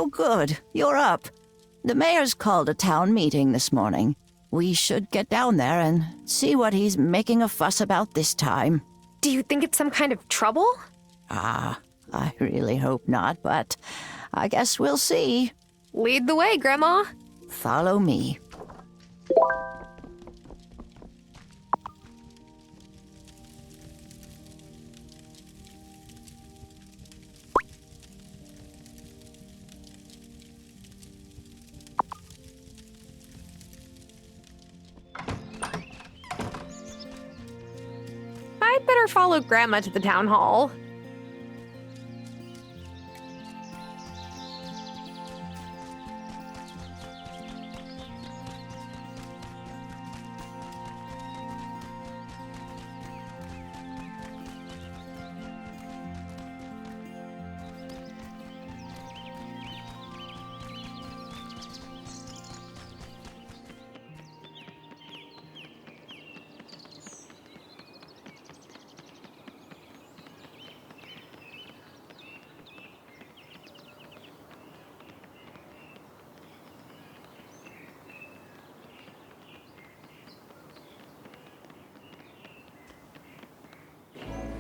Oh, good. You're up. The mayor's called a town meeting this morning. We should get down there and see what he's making a fuss about this time. Do you think it's some kind of trouble? I really hope not, but I guess we'll see. Lead the way, Grandma. Follow me. I'd better follow Grandma to the town hall.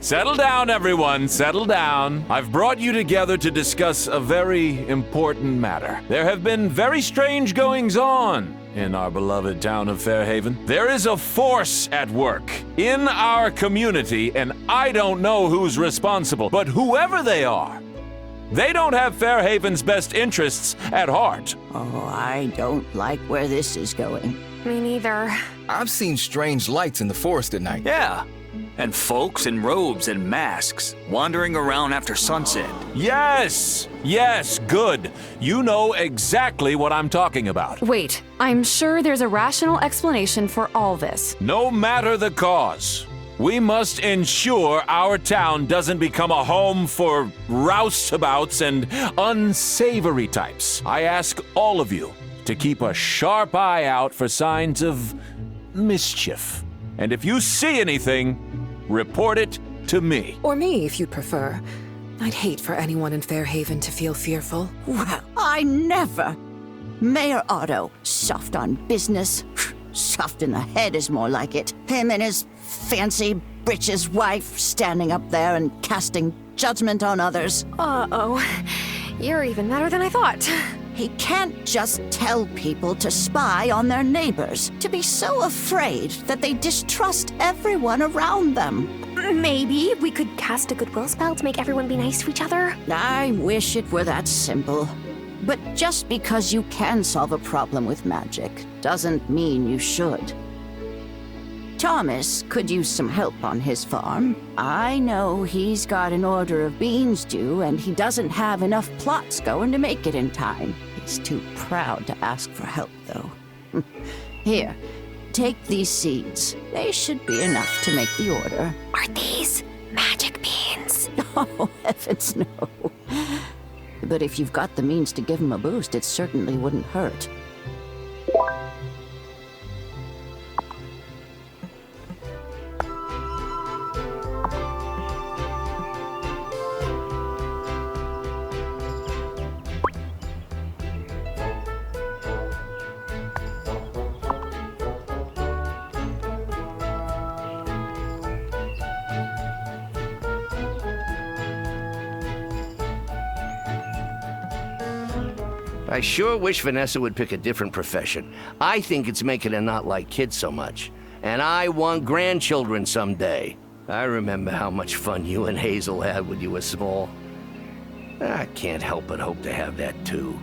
Settle down, everyone. Settle down. I've brought you together to discuss a very important matter. There have been very strange goings-on in our beloved town of Fairhaven. There is a force at work in our community, and I don't know who's responsible, but whoever they are, they don't have Fairhaven's best interests at heart. Oh, I don't like where this is going. Me neither. I've seen strange lights in the forest at night. Yeah, and folks in robes and masks wandering around after sunset. Yes, good. You know exactly what I'm talking about. Wait, I'm sure there's a rational explanation for all this. No matter the cause, we must ensure our town doesn't become a home for roustabouts and unsavory types. I ask all of you to keep a sharp eye out for signs of mischief. And if you see anything, report it to me. Or me, if you'd prefer. I'd hate for anyone in Fairhaven to feel fearful. Well, I never. Mayor Otto, soft on business. Soft in the head is more like it. Him and his fancy britches wife standing up there and casting judgment on others. Uh-oh. You're even better than I thought. He can't just tell people to spy on their neighbors, to be so afraid that they distrust everyone around them. Maybe we could cast a goodwill spell to make everyone be nice to each other. I wish it were that simple. But just because you can solve a problem with magic doesn't mean you should. Thomas could use some help on his farm. I know he's got an order of beans due, and he doesn't have enough plots going to make it in time. He's too proud to ask for help, though. Here, take these seeds. They should be enough to make the order. Are these magic beans? Oh, heavens no. But if you've got the means to give him a boost, it certainly wouldn't hurt. I sure wish Vanessa would pick a different profession. I think it's making her not like kids so much. And I want grandchildren someday. I remember how much fun you and Hazel had when you were small. I can't help but hope to have that too.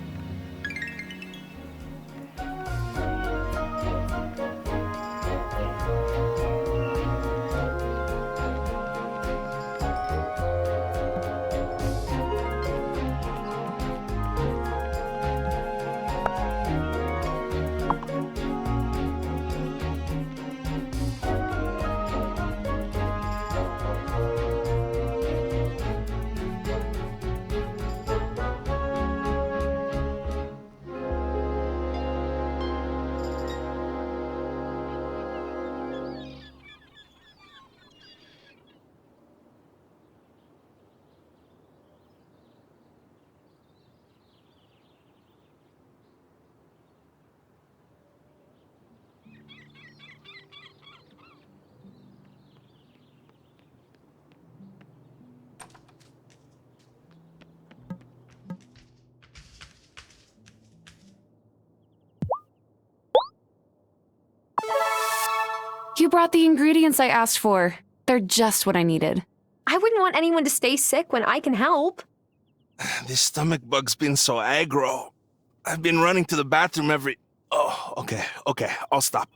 You brought the ingredients I asked for. They're just what I needed. I wouldn't want anyone to stay sick when I can help. This stomach bug's been so aggro. I've been running to the bathroom every... Oh, okay, I'll stop.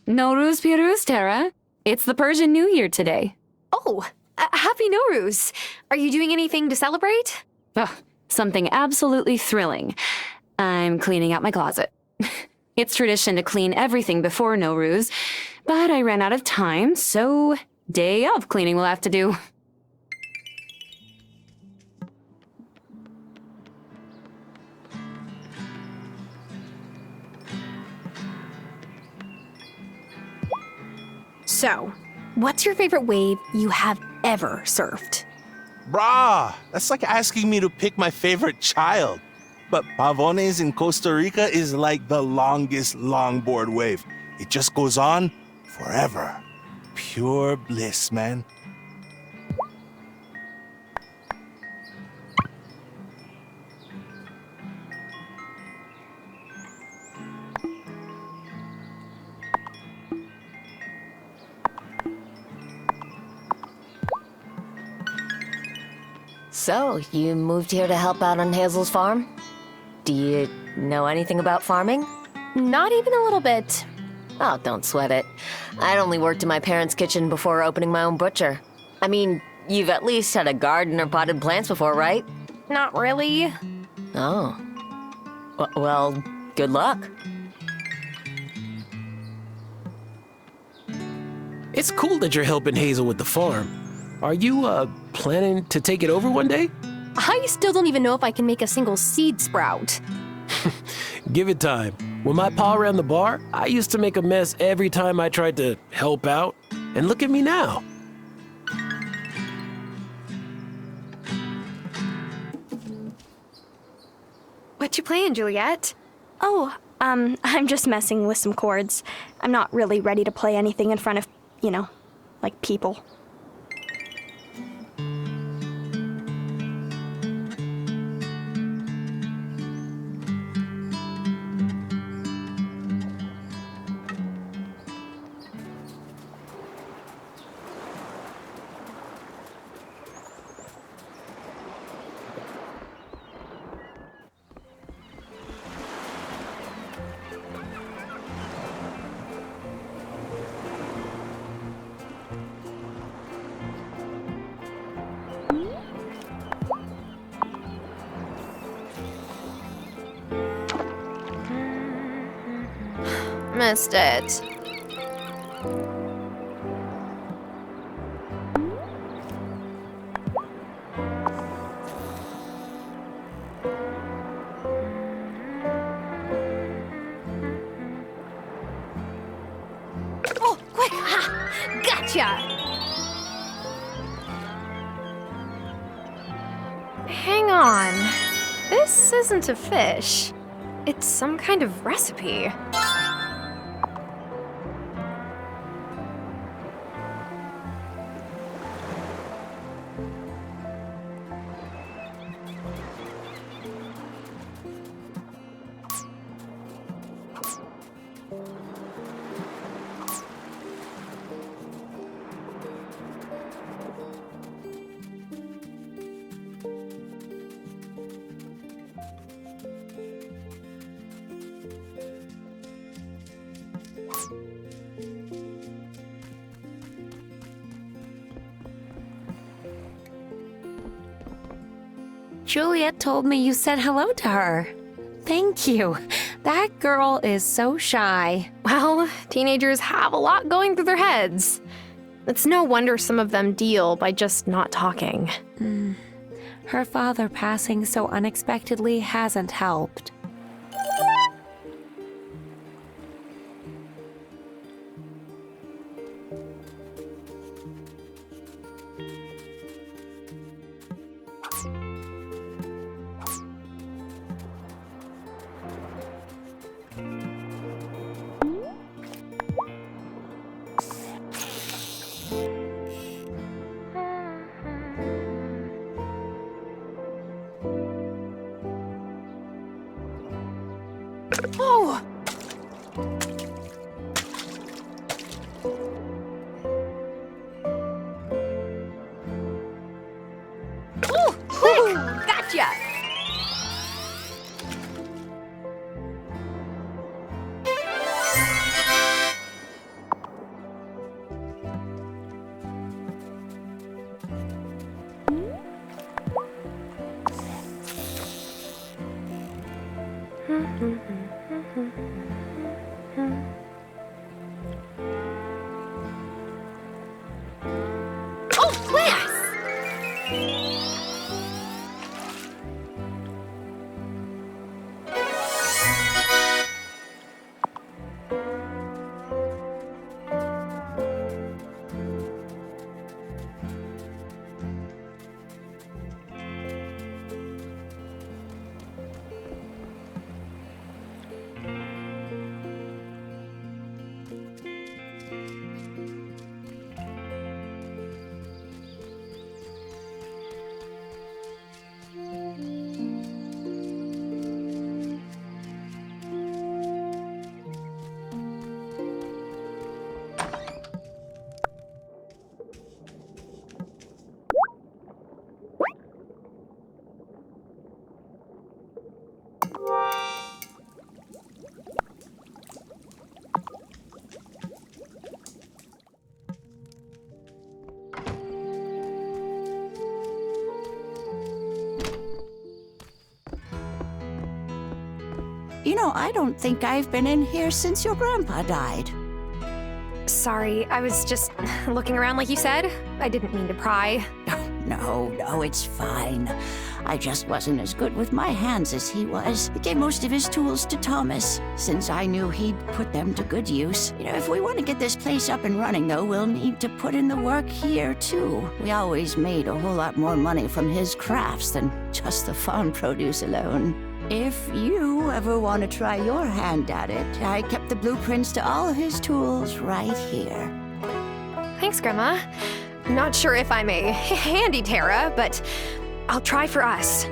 Nowruz Piruz, Terra. It's the Persian New Year today. Oh, Happy Nowruz. Are you doing anything to celebrate? Ugh, something absolutely thrilling. I'm cleaning out my closet. It's tradition to clean everything before Nowruz, but I ran out of time, so day of cleaning will have to do. So, what's your favorite wave you have ever surfed? Brah, that's like asking me to pick my favorite child. But Pavones in Costa Rica is like the longest longboard wave. It just goes on forever. Pure bliss, man. So, you moved here to help out on Hazel's farm? Do you know anything about farming? Not even a little bit. Oh, don't sweat it. I'd only worked in my parents' kitchen before opening my own butcher. I mean, you've at least had a garden or potted plants before, right? Not really. Oh. Well, good luck. It's cool that you're helping Hazel with the farm. Are you, planning to take it over one day? I still don't even know if I can make a single seed sprout. Give it time. When my pa ran the bar, I used to make a mess every time I tried to help out. And look at me now. What you playing, Juliet? Oh, I'm just messing with some chords. I'm not really ready to play anything in front of, like people. Missed it. Oh, quick! Ha! Gotcha! Hang on. This isn't a fish. It's some kind of recipe. Juliet told me you said hello to her. Thank you. That girl is so shy. Well, teenagers have a lot going through their heads. It's no wonder some of them deal by just not talking. Her father passing so unexpectedly hasn't helped. Oh! Oh, quick! Gotcha! Oh, yes! You know, I don't think I've been in here since your grandpa died. Sorry, I was just looking around like you said. I didn't mean to pry. No, it's fine. I just wasn't as good with my hands as he was. He gave most of his tools to Thomas, since I knew he'd put them to good use. You know, if we want to get this place up and running, though, we'll need to put in the work here, too. We always made a whole lot more money from his crafts than just the farm produce alone. If you ever want to try your hand at it, I kept the blueprints to all his tools right here. Thanks, Grandma. I'm not sure if I'm a handy Terra, but I'll try for us.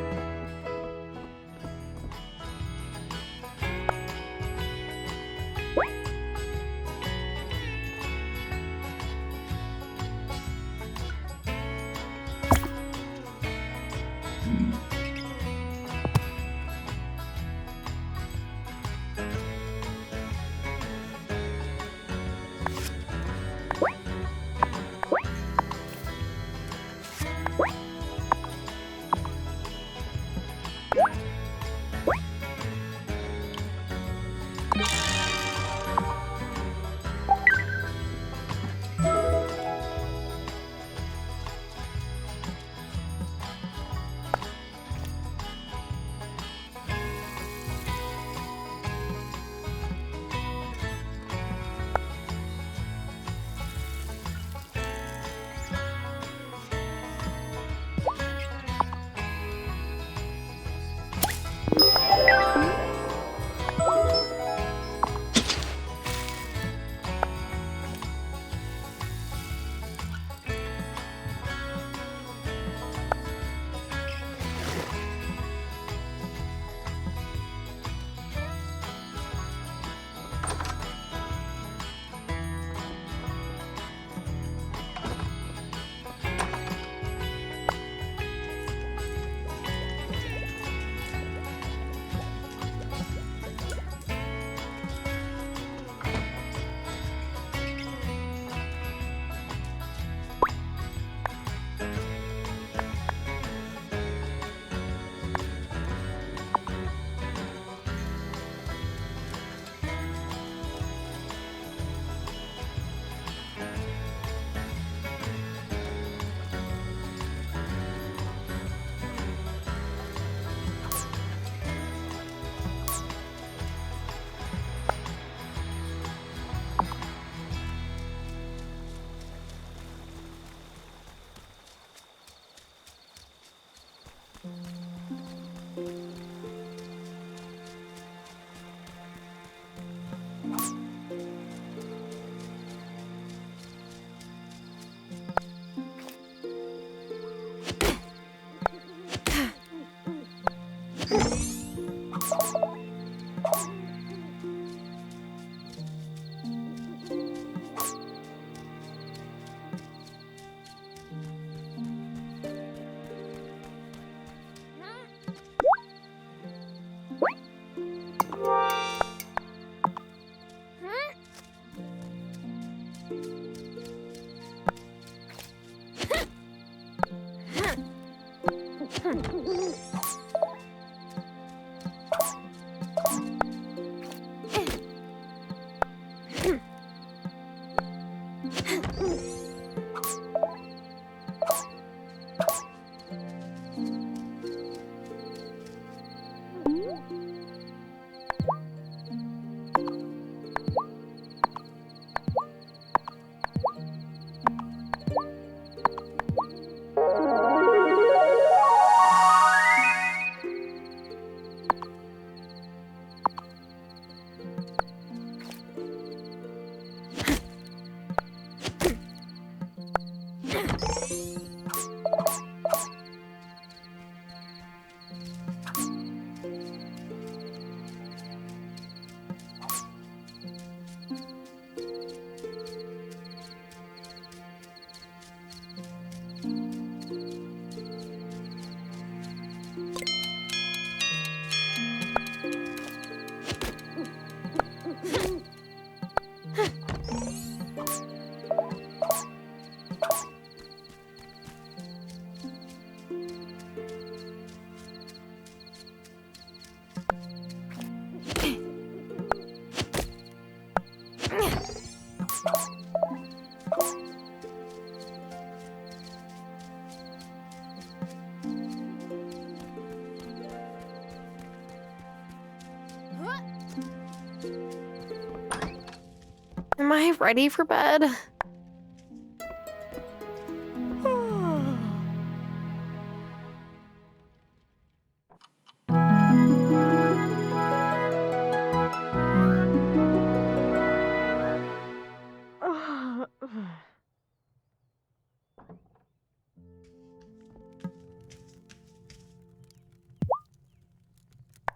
Am I ready for bed?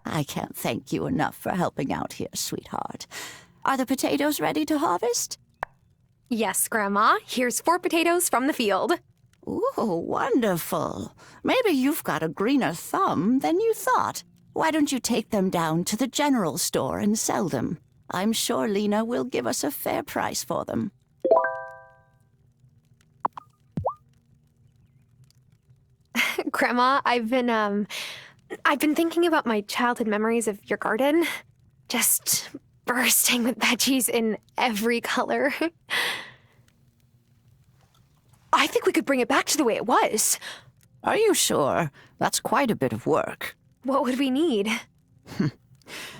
I can't thank you enough for helping out here, sweetheart. Are the potatoes ready to harvest? Yes, Grandma. Here's 4 potatoes from the field. Ooh, wonderful. Maybe you've got a greener thumb than you thought. Why don't you take them down to the general store and sell them? I'm sure Lena will give us a fair price for them. Grandma, I've been thinking about my childhood memories of your garden. Just bursting with veggies in every color. I think we could bring it back to the way it was. Are you sure? That's quite a bit of work. What would we need?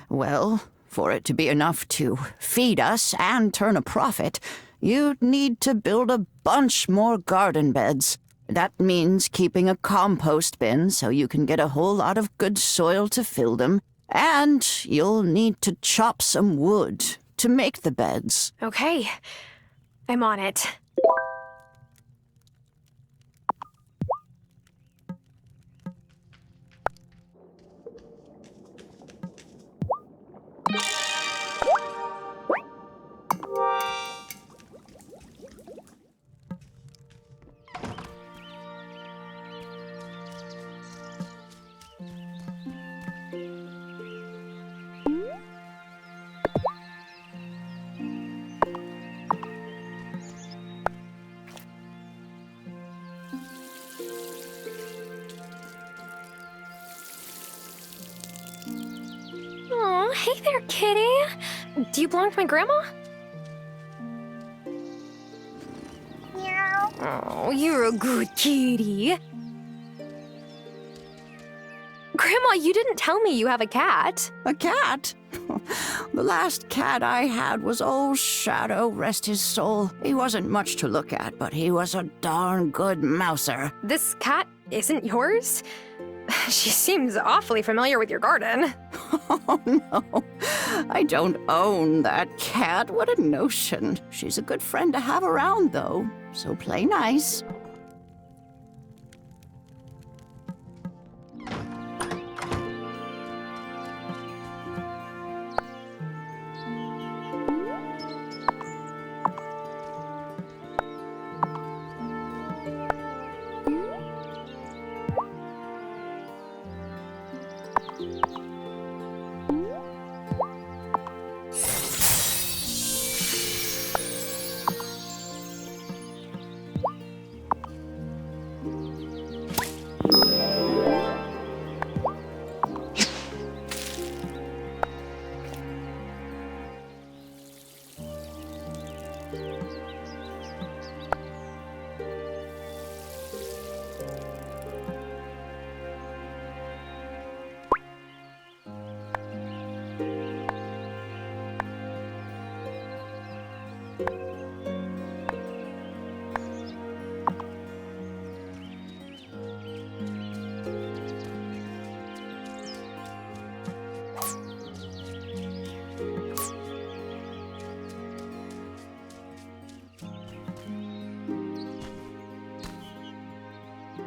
Well, for it to be enough to feed us and turn a profit, you'd need to build a bunch more garden beds. That means keeping a compost bin so you can get a whole lot of good soil to fill them. And you'll need to chop some wood to make the beds. Okay, I'm on it. Oh, hey there, kitty. Do you belong to my grandma? Meow. Oh, you're a good kitty. Grandma, you didn't tell me you have a cat. A cat? The last cat I had was old Shadow, rest his soul. He wasn't much to look at, but he was a darn good mouser. This cat isn't yours? She seems awfully familiar with your garden. Oh, no. I don't own that cat. What a notion. She's a good friend to have around, though, so play nice.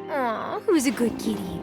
Aw, who's a good kitty?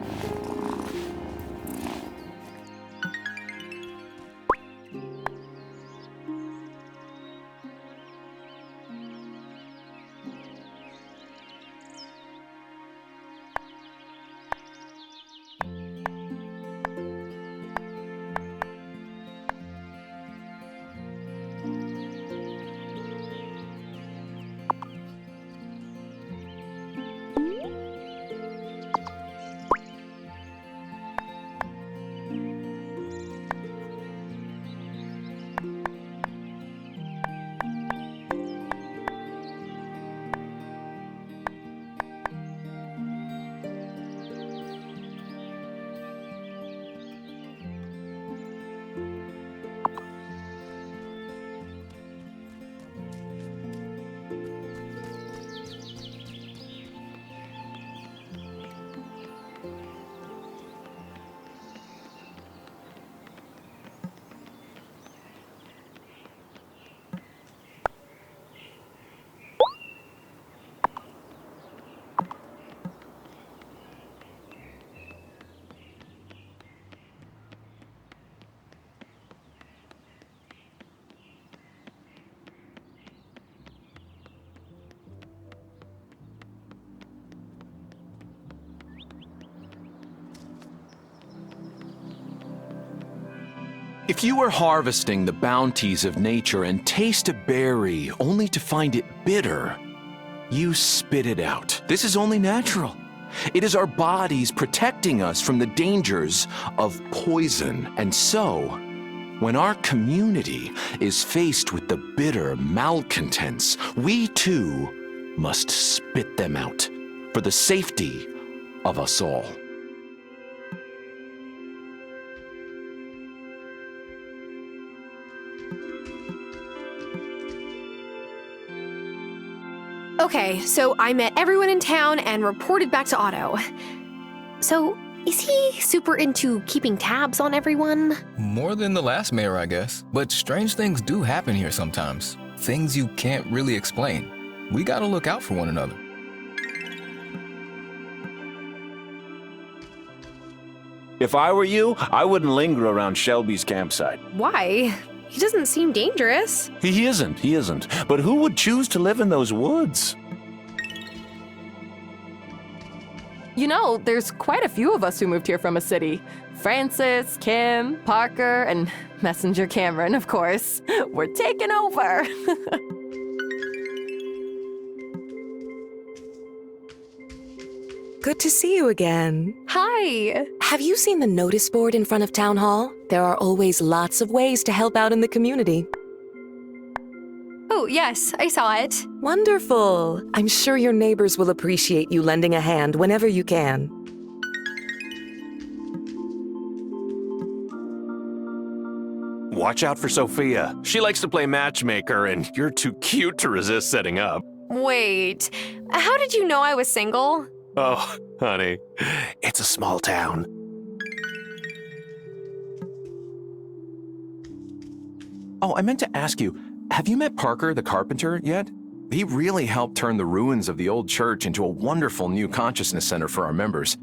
If you were harvesting the bounties of nature and taste a berry only to find it bitter, you spit it out. This is only natural. It is our bodies protecting us from the dangers of poison. And so, when our community is faced with the bitter malcontents, we too must spit them out for the safety of us all. Okay, so I met everyone in town and reported back to Otto. So, is he super into keeping tabs on everyone? More than the last mayor, I guess. But strange things do happen here sometimes. Things you can't really explain. We gotta look out for one another. If I were you, I wouldn't linger around Shelby's campsite. Why? He doesn't seem dangerous. He isn't. But who would choose to live in those woods? You know, there's quite a few of us who moved here from a city. Francis, Kim, Parker, and Messenger Cameron, of course. We're taking over. Good to see you again. Hi. Have you seen the notice board in front of Town Hall? There are always lots of ways to help out in the community. Oh, yes, I saw it. Wonderful. I'm sure your neighbors will appreciate you lending a hand whenever you can. Watch out for Sophia. She likes to play matchmaker, and you're too cute to resist setting up. Wait, how did you know I was single? Oh, honey, it's a small town. Oh, I meant to ask you, have you met Parker the carpenter yet? He really helped turn the ruins of the old church into a wonderful new consciousness center for our members.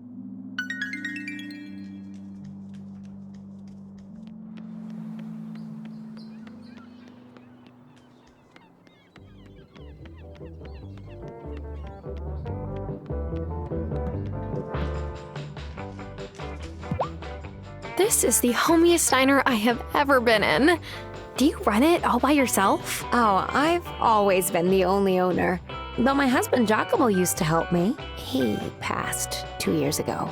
This is the homiest diner I have ever been in. Do you run it all by yourself? Oh, I've always been the only owner. Though my husband Giacomo used to help me. He passed 2 years ago.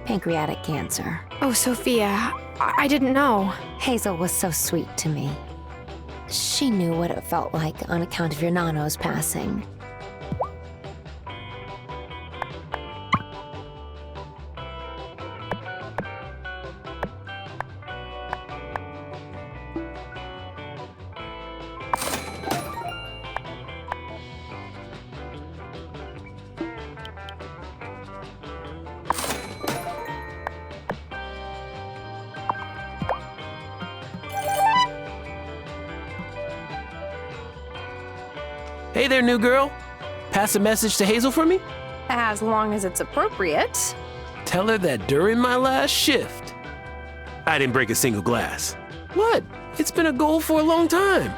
Pancreatic cancer. Oh, Sophia, I didn't know. Hazel was so sweet to me. She knew what it felt like on account of your Nano's passing. Hey there, new girl. Pass a message to Hazel for me? As long as it's appropriate. Tell her that during my last shift, I didn't break a single glass. What? It's been a goal for a long time.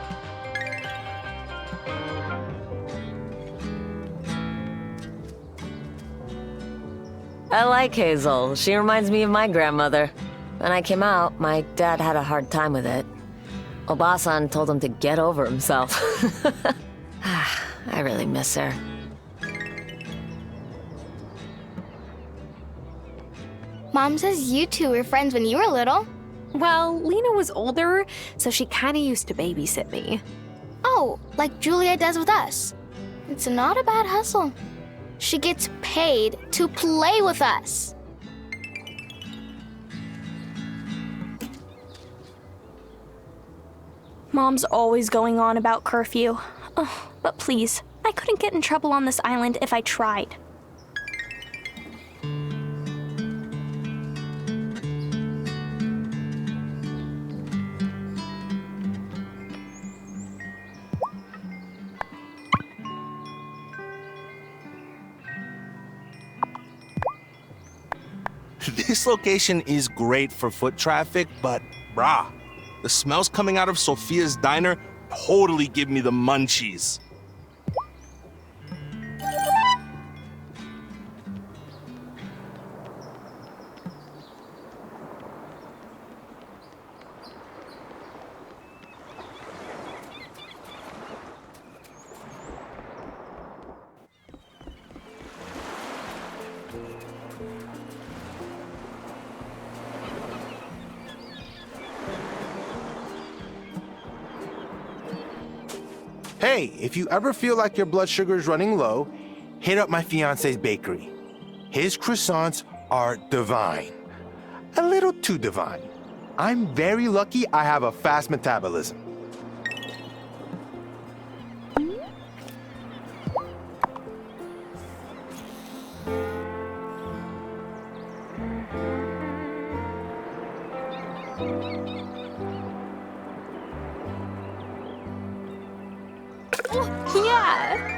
I like Hazel. She reminds me of my grandmother. When I came out, my dad had a hard time with it. Obasan told him to get over himself. I really miss her. Mom says you two were friends when you were little. Well, Lena was older, so she kind of used to babysit me. Oh, like Julia does with us. It's not a bad hustle. She gets paid to play with us. Mom's always going on about curfew. Oh, but please, I couldn't get in trouble on this island if I tried. This location is great for foot traffic, but brah, the smells coming out of Sophia's diner totally give me the munchies. Hey, if you ever feel like your blood sugar is running low, hit up my fiance's bakery. His croissants are divine. A little too divine. I'm very lucky I have a fast metabolism. Yeah.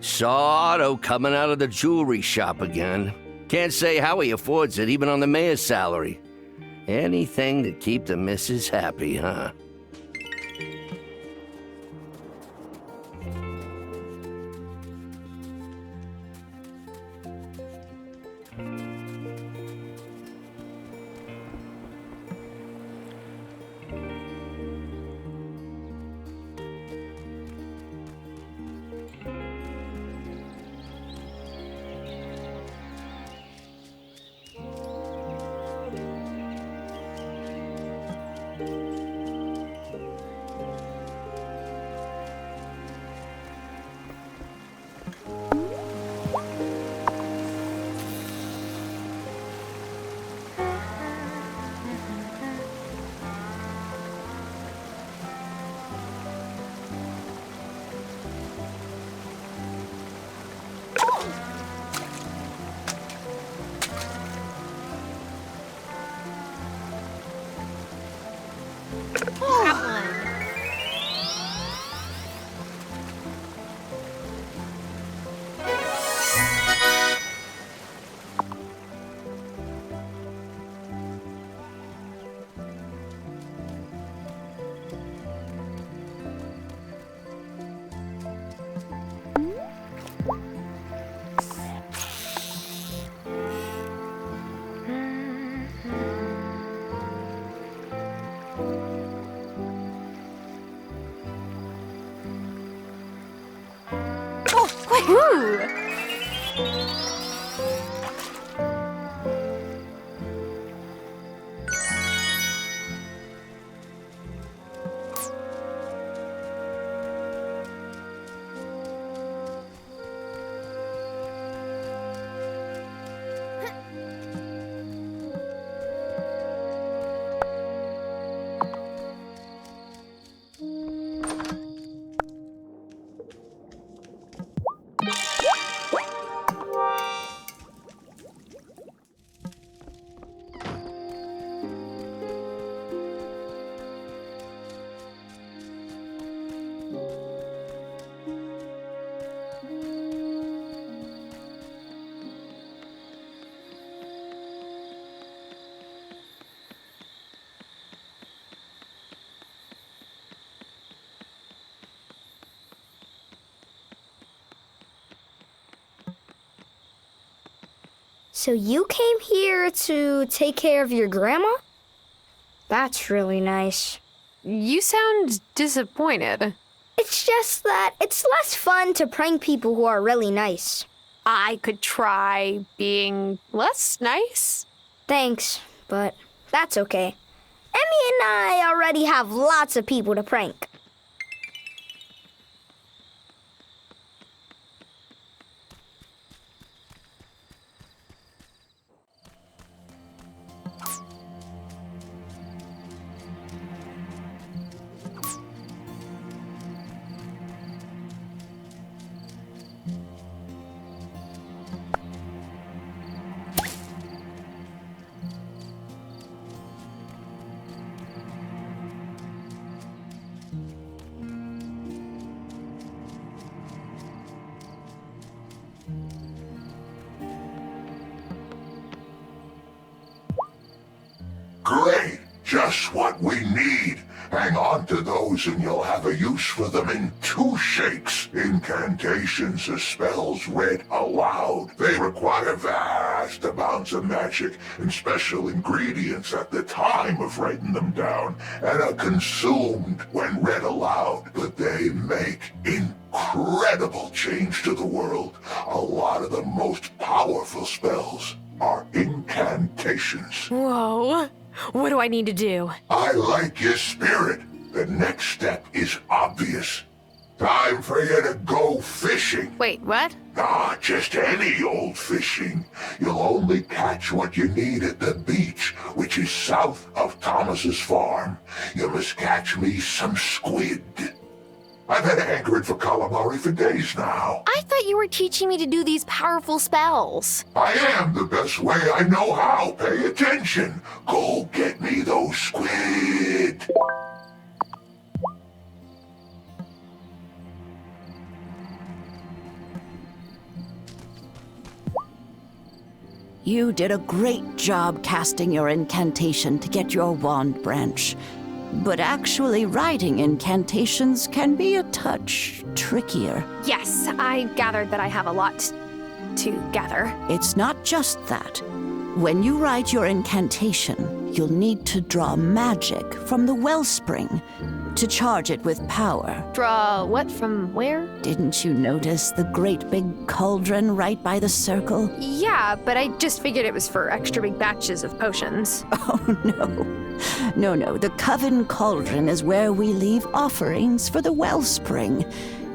Saw Otto coming out of the jewelry shop again. Can't say how he affords it, even on the mayor's salary. Anything to keep the missus happy, huh? Ooh. So you came here to take care of your grandma? That's really nice. You sound disappointed. It's just that it's less fun to prank people who are really nice. I could try being less nice. Thanks, but that's okay. Emmy and I already have lots of people to prank. Great! Just what we need. Hang on to those and you'll have a use for them in 2 shakes. Incantations are spells read aloud. They require vast amounts of magic and special ingredients at the time of writing them down, and are consumed when read aloud. But they make incredible change to the world. A lot of the most powerful spells are incantations. Whoa. What do I need to do? I like your spirit. The next step is obvious. Time for you to go fishing. Wait, what? Nah, just any old fishing. You'll only catch what you need at the beach, which is south of Thomas's farm. You must catch me some squid. I've had a hankering for calamari for days now. I thought you were teaching me to do these powerful spells. I am the best way I know how. Pay attention. Go get me those squid. You did a great job casting your incantation to get your wand branch. But actually writing incantations can be a touch trickier. Yes, I gathered that I have a lot to gather. It's not just that. When you write your incantation, you'll need to draw magic from the wellspring to charge it with power. Draw what from where? Didn't you notice the great big cauldron right by the circle? Yeah, but I just figured it was for extra big batches of potions. Oh, no. No, the Coven Cauldron is where we leave offerings for the wellspring,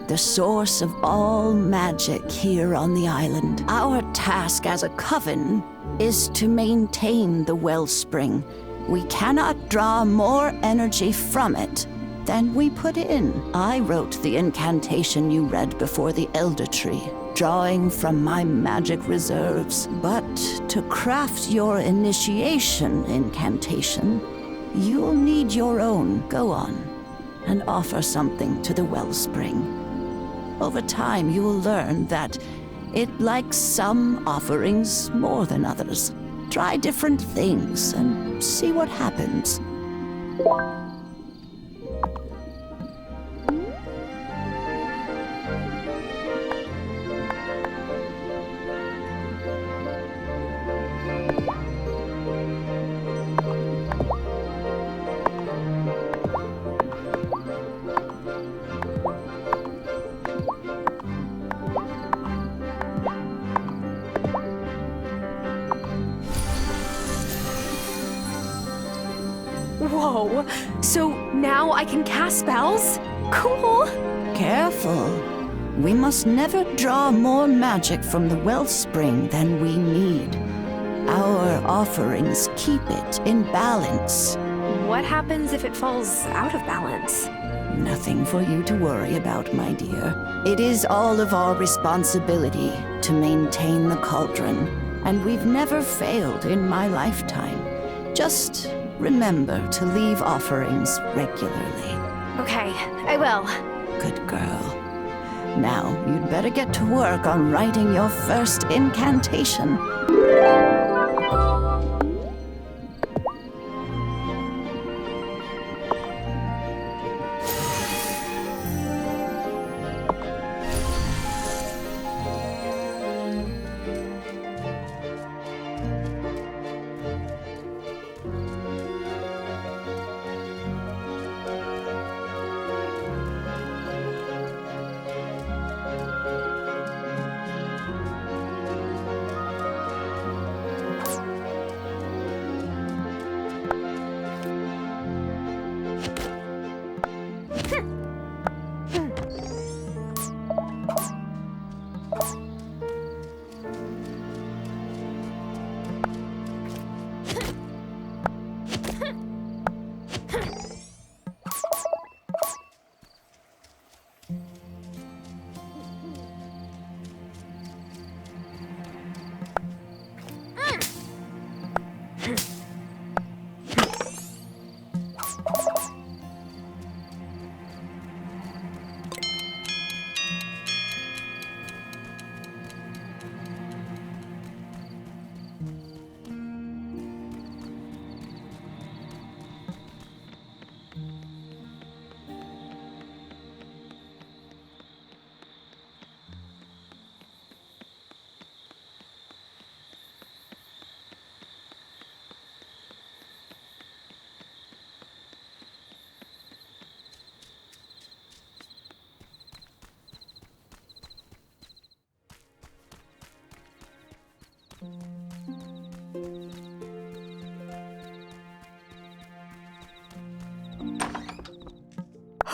the source of all magic here on the island. Our task as a coven is to maintain the wellspring. We cannot draw more energy from it than we put in. I wrote the incantation you read before the Elder Tree, drawing from my magic reserves. But to craft your initiation incantation, you'll need your own. Go on and offer something to the wellspring. Over time, you'll learn that it likes some offerings more than others. Try different things and see what happens. Whoa, so now I can cast spells? Cool. Careful. We must never draw more magic from the wellspring than we need. Our offerings keep it in balance. What happens if it falls out of balance? Nothing for you to worry about, my dear. It is all of our responsibility to maintain the cauldron, and we've never failed in my lifetime. Just remember to leave offerings regularly. Okay, I will. Good girl. Now, you'd better get to work on writing your first incantation.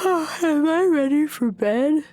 Am I ready for bed?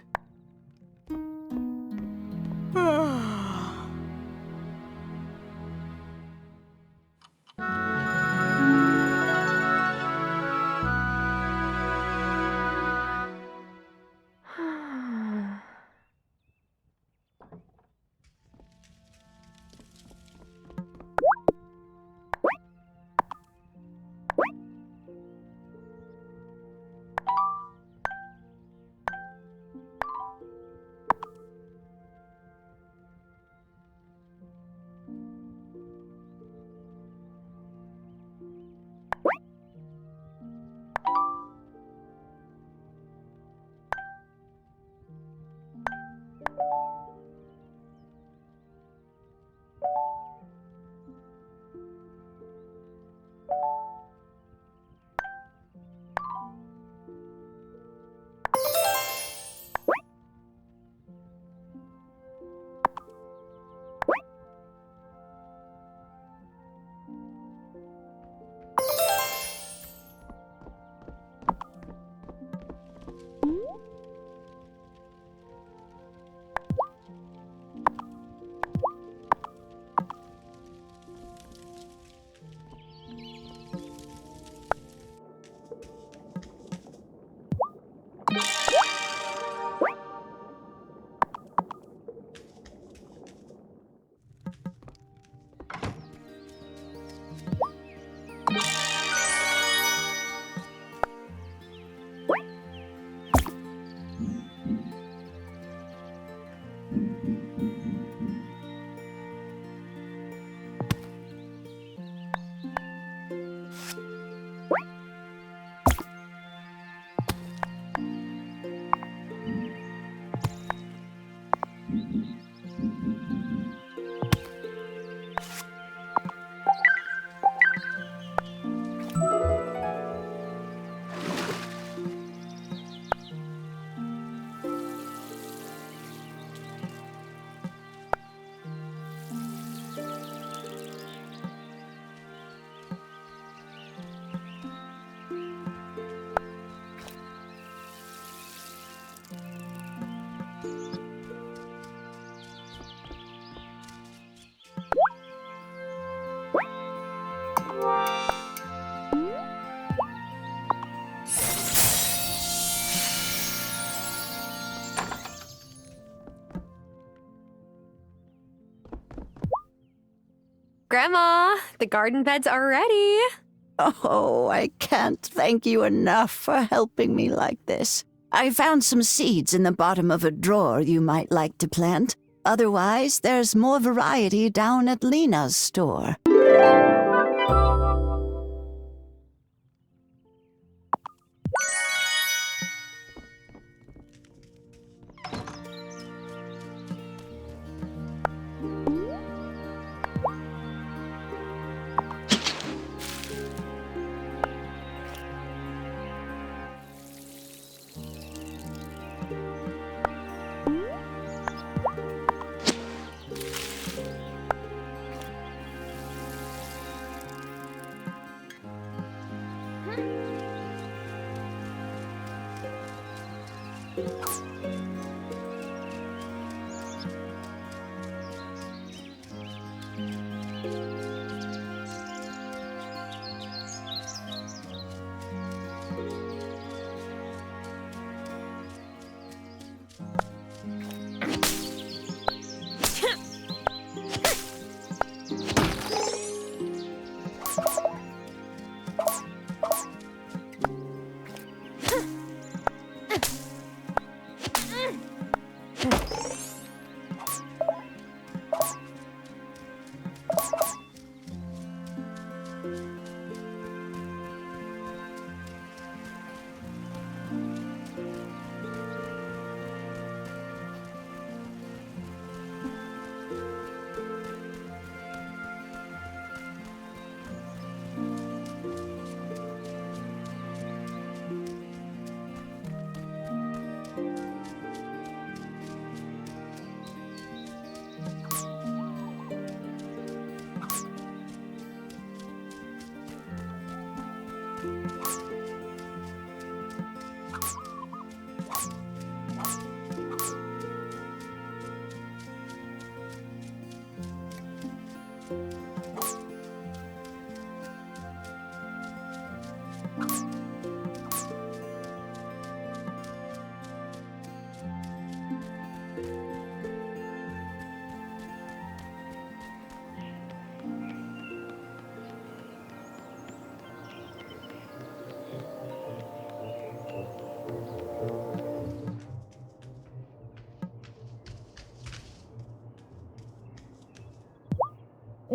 Grandma, the garden beds are ready. Oh, I can't thank you enough for helping me like this. I found some seeds in the bottom of a drawer you might like to plant. Otherwise, there's more variety down at Lena's store.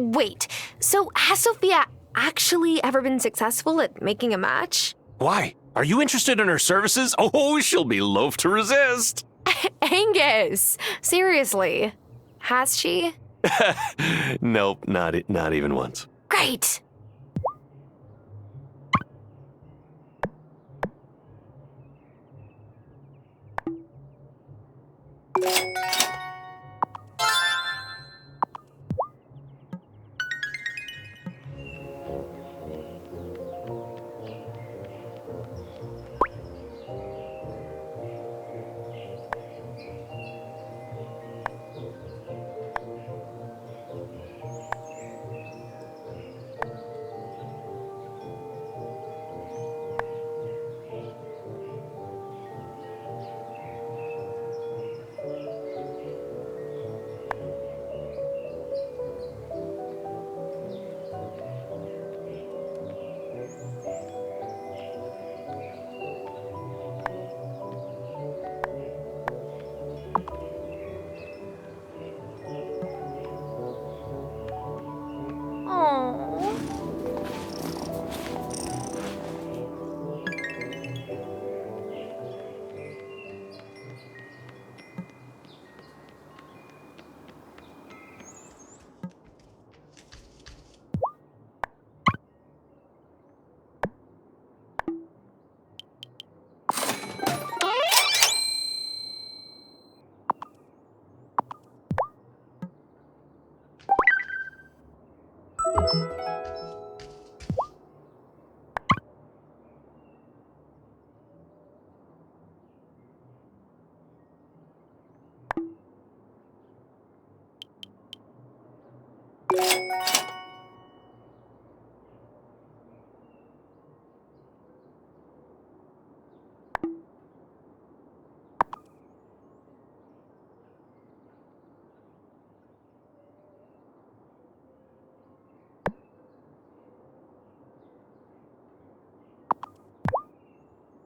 Wait, so has Sophia actually ever been successful at making a match? Why? Are you interested in her services? Oh, she'll be loath to resist. Angus, seriously, has she? Nope, not even once. Great.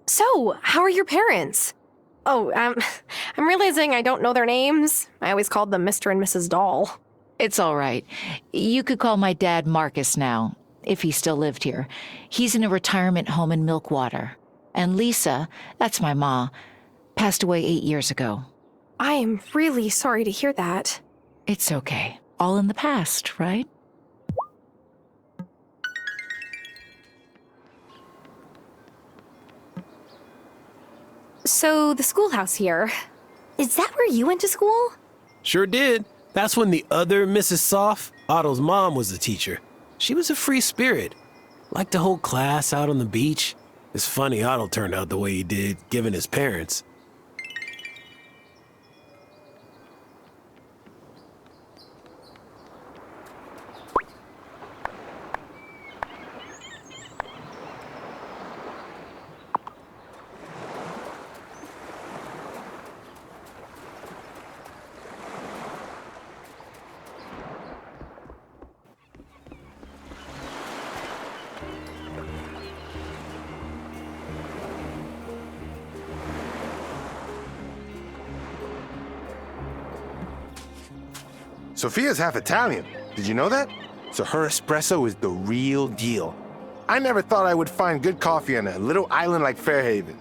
So, how are your parents? Oh, I'm realizing I don't know their names. I always called them Mr. and Mrs. Doll. It's all right. You could call my dad Marcus now, if he still lived here. He's in a retirement home in Milkwater. And Lisa, that's my ma, passed away 8 years ago. I am really sorry to hear that. It's okay. All in the past, right? So, the schoolhouse here, is that where you went to school? Sure did. That's when the other Mrs. Soft, Otto's mom, was the teacher. She was a free spirit. Liked to hold class out on the beach. It's funny Otto turned out the way he did, given his parents. Sophia's half Italian. Did you know that? So her espresso is the real deal. I never thought I would find good coffee on a little island like Fairhaven.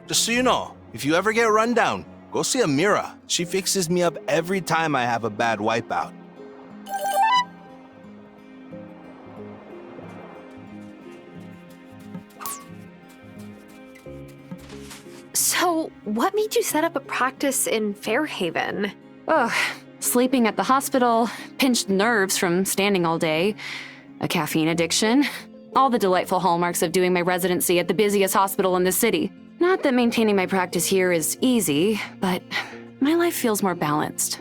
Just so you know, if you ever get run down, go see Amira. She fixes me up every time I have a bad wipeout. So, what made you set up a practice in Fairhaven? Ugh, sleeping at the hospital, pinched nerves from standing all day, a caffeine addiction. All the delightful hallmarks of doing my residency at the busiest hospital in the city. Not that maintaining my practice here is easy, but my life feels more balanced.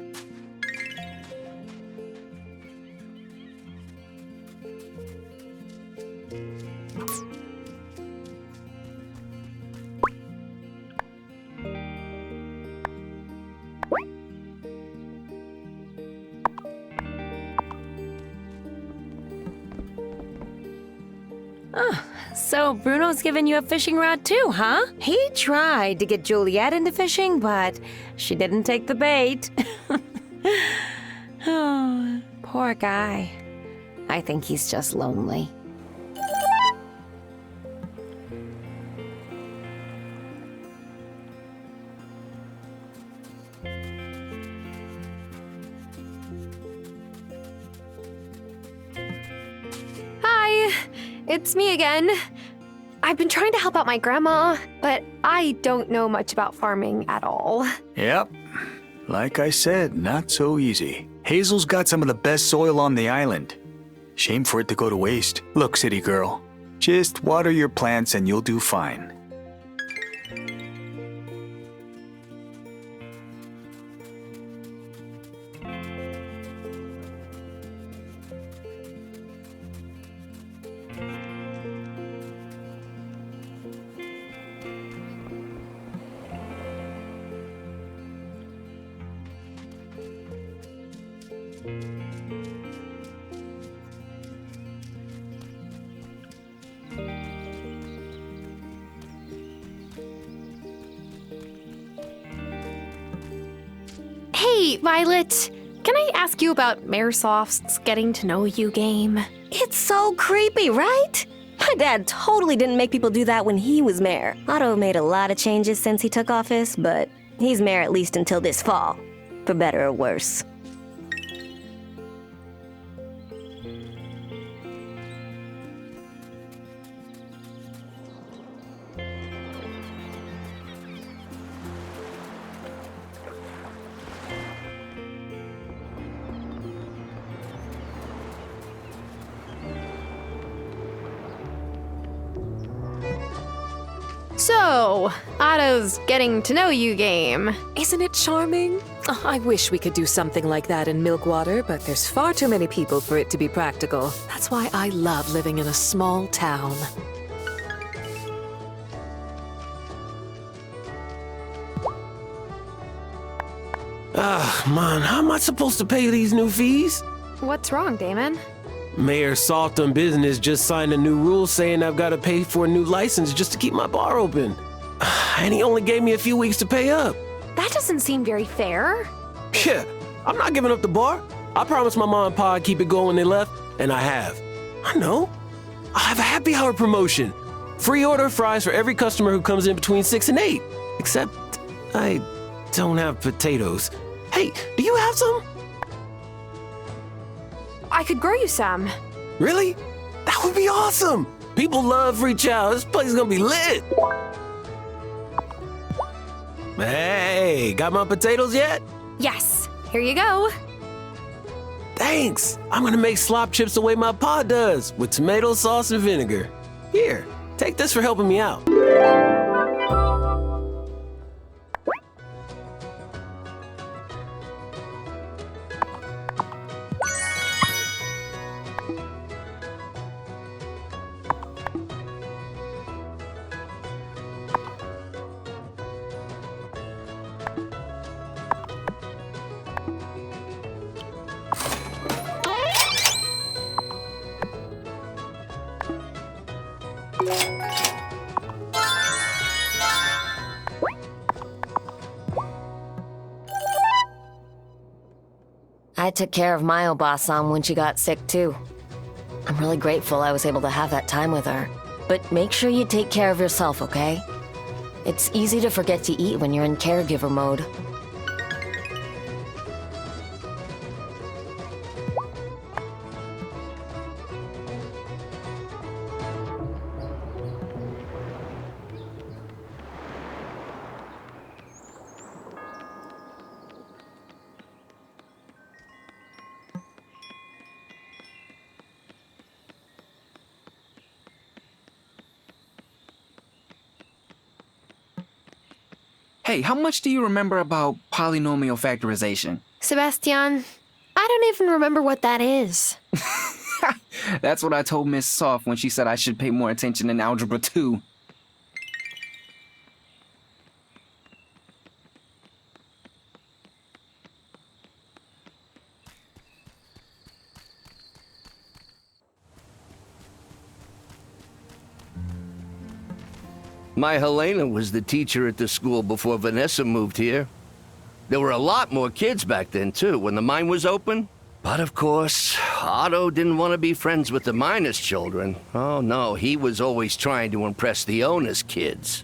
So Bruno's giving you a fishing rod too, huh? He tried to get Juliet into fishing, but she didn't take the bait. Oh, poor guy. I think he's just lonely. Hi, it's me again. I've been trying to help out my grandma, but I don't know much about farming at all. Yep. Like I said, not so easy. Hazel's got some of the best soil on the island. Shame for it to go to waste. Look, city girl, just water your plants and you'll do fine. Hey, Violet, can I ask you about Mayorsoft's getting to know you game? It's so creepy, right? My dad totally didn't make people do that when he was mayor. Otto made a lot of changes since he took office, but he's mayor at least until this fall. For better or worse. So, Otto's getting to know you game. Isn't it charming? Oh, I wish we could do something like that in Milkwater, but there's far too many people for it to be practical. That's why I love living in a small town. Man, how am I supposed to pay these new fees? What's wrong, Damon? Mayor Soft on Business just signed a new rule saying I've got to pay for a new license just to keep my bar open. And he only gave me a few weeks to pay up. That doesn't seem very fair. Yeah, I'm not giving up the bar. I promised my mom and pa I'd keep it going when they left, and I have. I know. I have a happy hour promotion. Free order of fries for every customer who comes in between 6 and 8. Except I don't have potatoes. Hey, do you have some? I could grow you some. Really? That would be awesome! People love free chow. This place is gonna be lit! Hey, got my potatoes yet? Yes, here you go. Thanks! I'm gonna make slop chips the way my pa does, with tomato sauce and vinegar. Here, take this for helping me out. I took care of my Obasan when she got sick too. I'm really grateful I was able to have that time with her. But make sure you take care of yourself, okay? It's easy to forget to eat when you're in caregiver mode. Hey, how much do you remember about polynomial factorization? Sebastian, I don't even remember what that is. That's what I told Miss Soft when she said I should pay more attention in Algebra 2. My Helena was the teacher at the school before Vanessa moved here. There were a lot more kids back then, too, when the mine was open. But of course, Otto didn't want to be friends with the miners' children. Oh no, he was always trying to impress the owner's kids.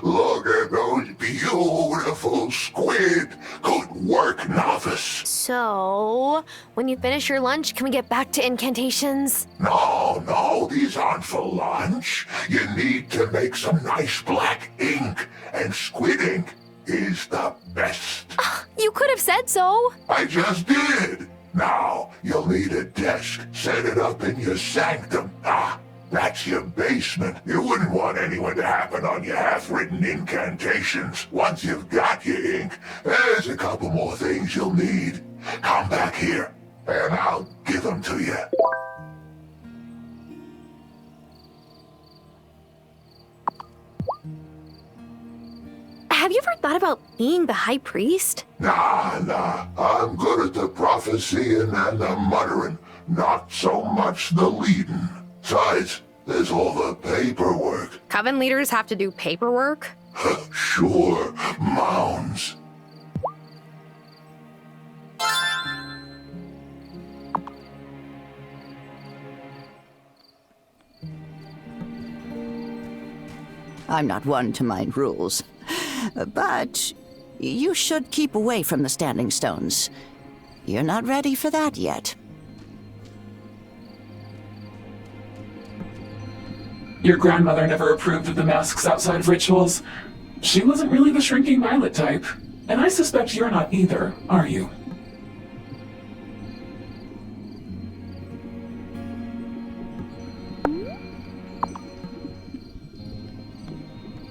Look at those beautiful squid. Good work, novice. So, when you finish your lunch, can we get back to incantations? No, these aren't for lunch. You need to make some nice black ink, and squid ink is the best. You could have said so. I just did. Now, you'll need a desk. Set it up in your sanctum. That's your basement. You wouldn't want anyone to happen on your half-written incantations. Once you've got your ink, there's a couple more things you'll need. Come back here, and I'll give them to you. Have you ever thought about being the high priest? Nah. I'm good at the prophesying and the muttering. Not so much the leading. Besides, there's all the paperwork. Coven leaders have to do paperwork? Sure, mounds. I'm not one to mind rules, but you should keep away from the standing stones. You're not ready for that yet. Your grandmother never approved of the masks outside of rituals. She wasn't really the shrinking violet type. And I suspect you're not either, are you?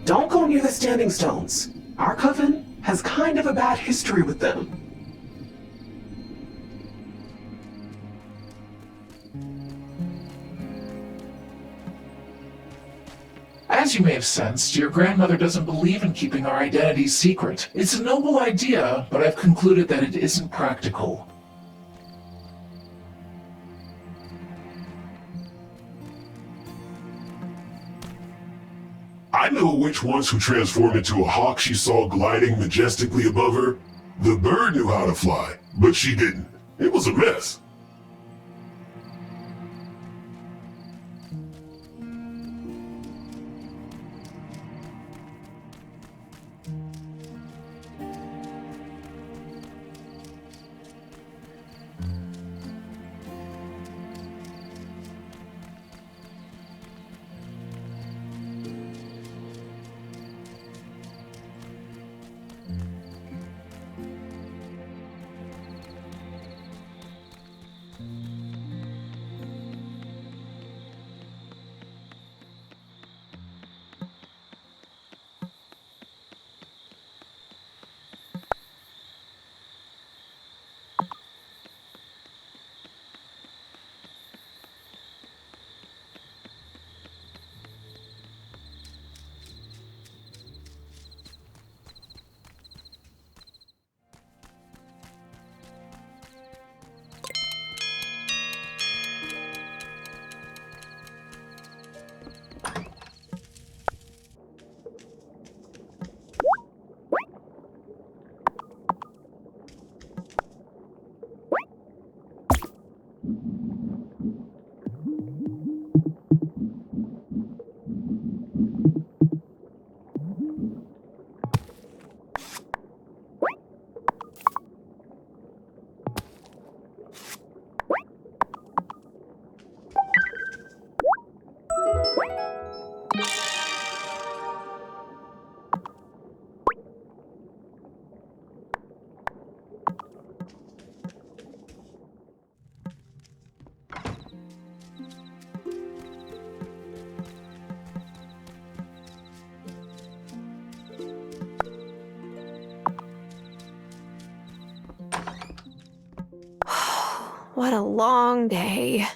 Don't go near the standing stones. Our coven has kind of a bad history with them. As you may have sensed, your grandmother doesn't believe in keeping our identities secret. It's a noble idea, but I've concluded that it isn't practical. I know which ones who transformed into a hawk she saw gliding majestically above her. The bird knew how to fly, but she didn't. It was a mess. What a long day.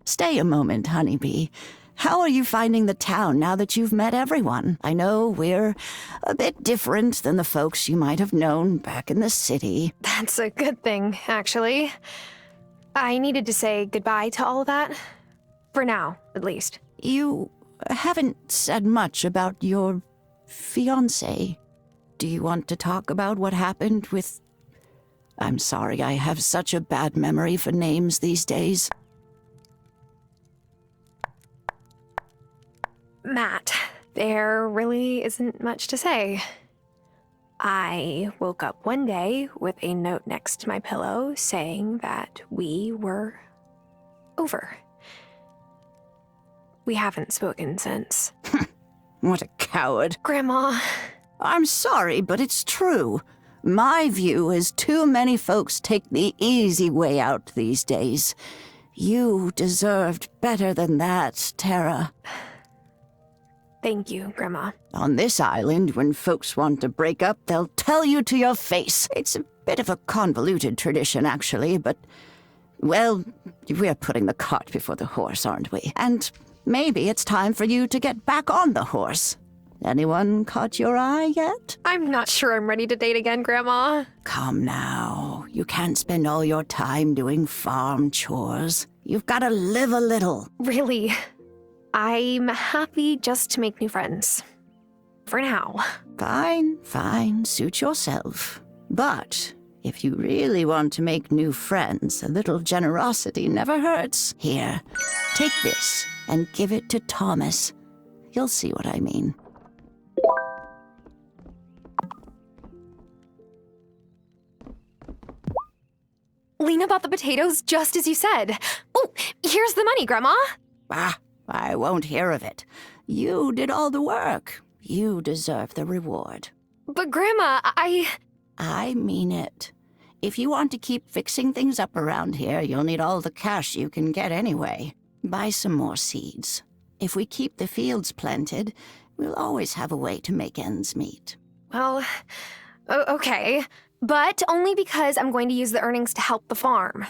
Stay a moment, Honeybee. How are you finding the town now that you've met everyone? I know we're a bit different than the folks you might have known back in the city. That's a good thing, actually. I needed to say goodbye to all of that. For now, at least. You haven't said much about your fiancé. Do you want to talk about what happened with... I'm sorry, I have such a bad memory for names these days. Matt, there really isn't much to say. I woke up one day with a note next to my pillow saying that we were over. We haven't spoken since. What a coward. Grandma. I'm sorry, but it's true. My view is too many folks take the easy way out these days. You deserved better than that, Tara. Thank you, Grandma. On this island, when folks want to break up, they'll tell you to your face. It's a bit of a convoluted tradition, actually, but, well, we're putting the cart before the horse, aren't we? And maybe it's time for you to get back on the horse. Anyone caught your eye yet? I'm not sure I'm ready to date again, Grandma. Come now. You can't spend all your time doing farm chores. You've got to live a little. Really? I'm happy just to make new friends. For now. Fine. Suit yourself. But if you really want to make new friends, a little generosity never hurts. Here, take this and give it to Thomas. You'll see what I mean. Lena bought the potatoes just as you said. Oh, here's the money, Grandma. I won't hear of it. You did all the work. You deserve the reward. But Grandma, I mean it. If you want to keep fixing things up around here, you'll need all the cash you can get anyway. Buy some more seeds. If we keep the fields planted, we'll always have a way to make ends meet. Well, okay. But only because I'm going to use the earnings to help the farm.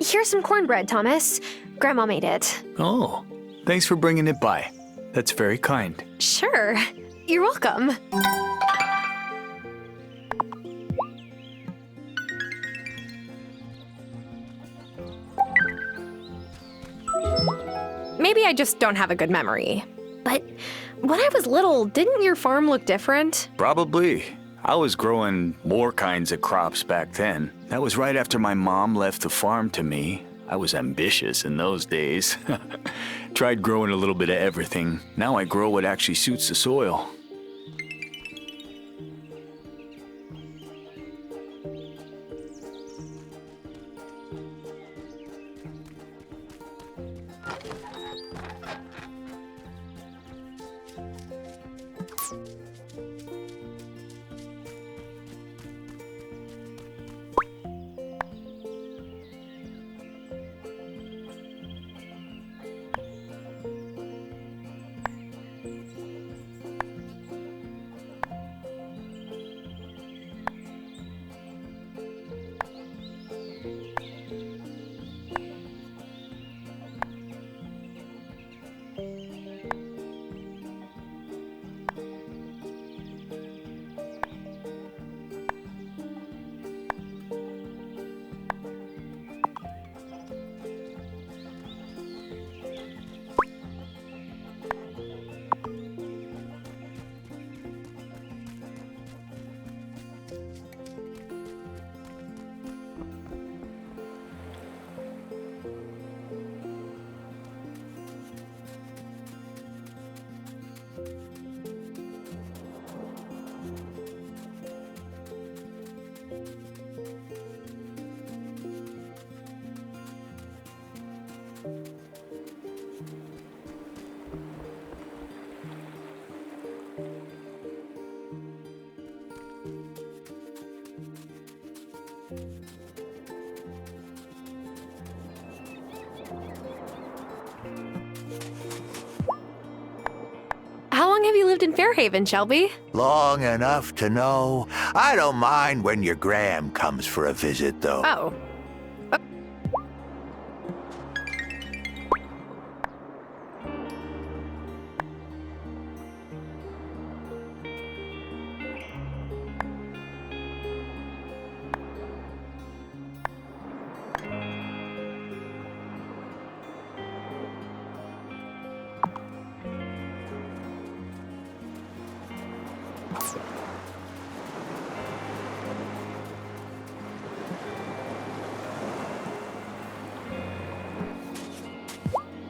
Here's some cornbread, Thomas. Grandma made it. Oh, thanks for bringing it by. That's very kind. Sure. You're welcome. Maybe I just don't have a good memory. But when I was little, didn't your farm look different? Probably. I was growing more kinds of crops back then. That was right after my mom left the farm to me. I was ambitious in those days. Tried growing a little bit of everything. Now I grow what actually suits the soil. How long have you lived in Fairhaven, Shelby? Long enough to know. I don't mind when your gram comes for a visit, though. Oh.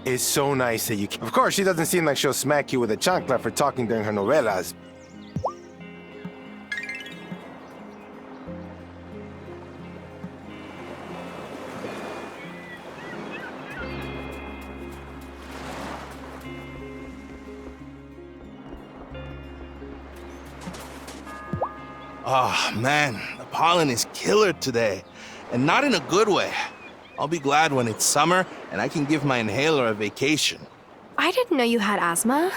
It's so nice that you can. Of course, she doesn't seem like she'll smack you with a chancla for talking during her novelas. Oh, man, the pollen is killer today, and not in a good way. I'll be glad when it's summer and I can give my inhaler a vacation. I didn't know you had asthma.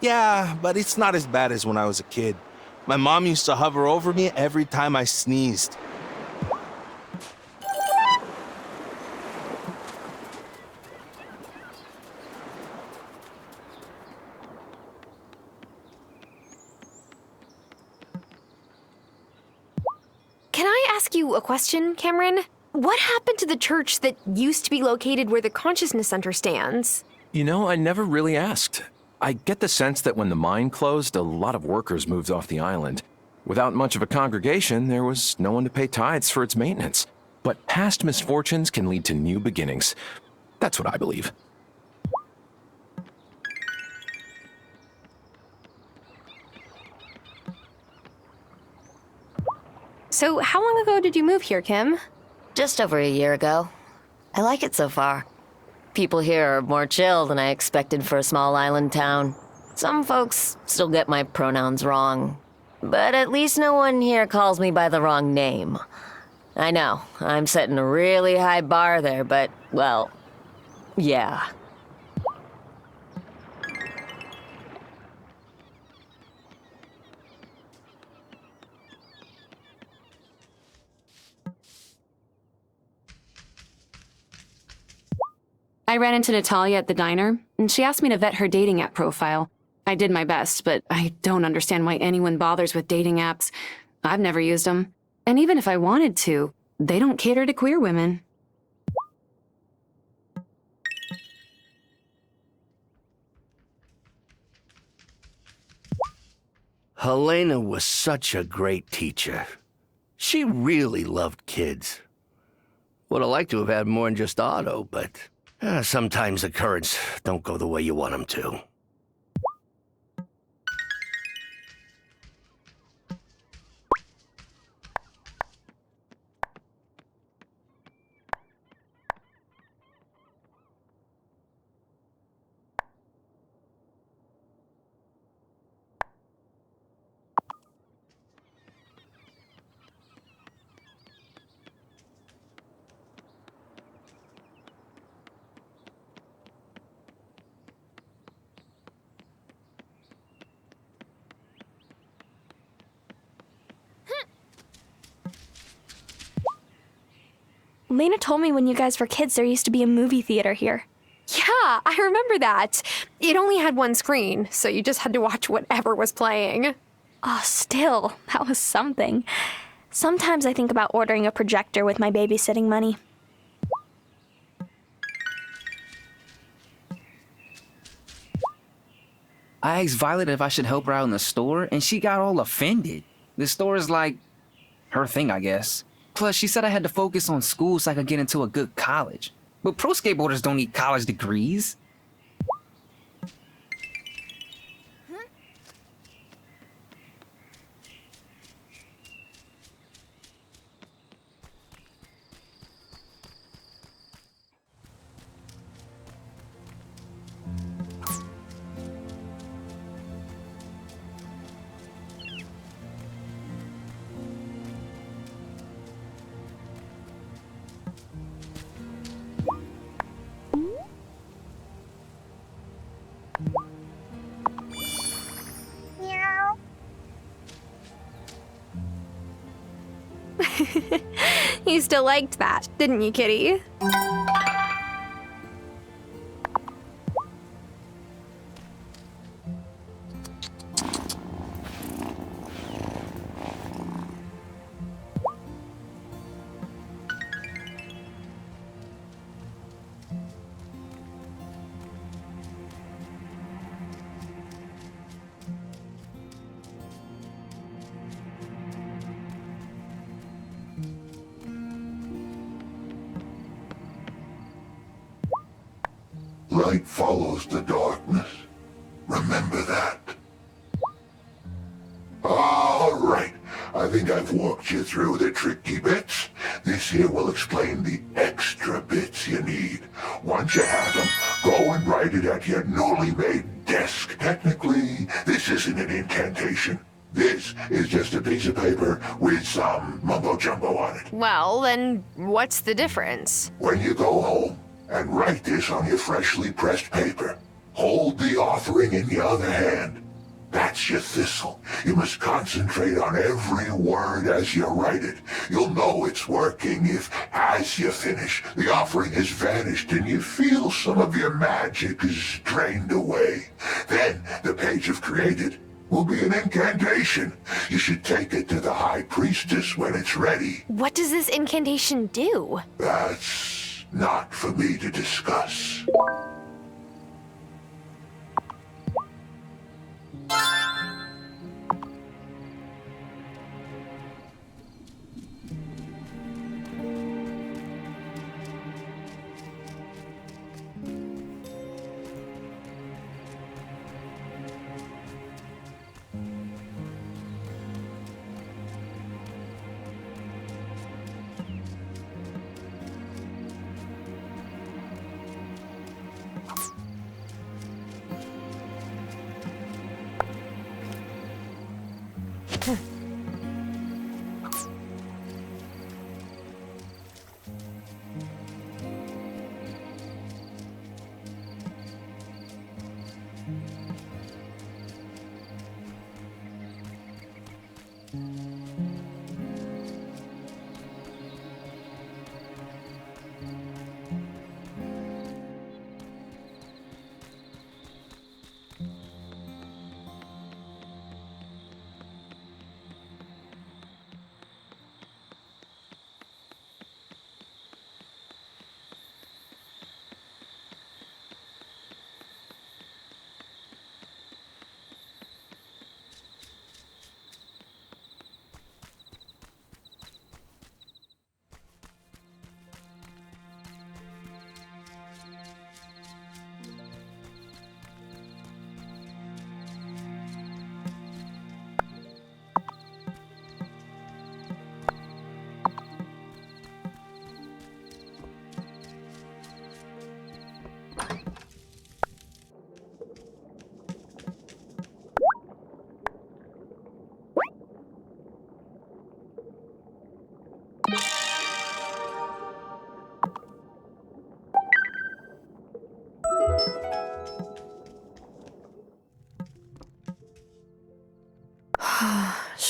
Yeah, but it's not as bad as when I was a kid. My mom used to hover over me every time I sneezed. Can I ask you a question, Cameron? What happened to the church that used to be located where the Consciousness Center stands? You know, I never really asked. I get the sense that when the mine closed, a lot of workers moved off the island. Without much of a congregation, there was no one to pay tithes for its maintenance. But past misfortunes can lead to new beginnings. That's what I believe. So how long ago did you move here, Kim? Just over a year ago. I like it so far. People here are more chill than I expected for a small island town. Some folks still get my pronouns wrong. But at least no one here calls me by the wrong name. I know, I'm setting a really high bar there, but, well, Yeah. I ran into Natalia at the diner, and she asked me to vet her dating app profile. I did my best, but I don't understand why anyone bothers with dating apps. I've never used them. And even if I wanted to, they don't cater to queer women. Helena was such a great teacher. She really loved kids. Would have liked to have had more than just Otto, but sometimes the currents don't go the way you want them to. Lena told me when you guys were kids there used to be a movie theater here. Yeah, I remember that. It only had one screen, so you just had to watch whatever was playing. Oh, still, that was something. Sometimes I think about ordering a projector with my babysitting money. I asked Violet if I should help her out in the store, and she got all offended. The store is like her thing, I guess. Plus, she said I had to focus on school so I could get into a good college. But pro skateboarders don't need college degrees. You still liked that, didn't you, Kitty? Light follows the darkness. Remember that. All right. I think I've walked you through the tricky bits. This here will explain the extra bits you need. Once you have them, go and write it at your newly made desk. Technically, this isn't an incantation. This is just a piece of paper with some mumbo-jumbo on it. Well, then what's the difference? When you go home and write this on your freshly pressed paper, hold the offering in the other hand. That's your thistle. You must concentrate on every word as you write it. You'll know it's working if, as you finish, the offering has vanished and you feel some of your magic is drained away. Then the page you've created will be an incantation. You should take it to the High Priestess when it's ready. What does this incantation do? That's not for me to discuss.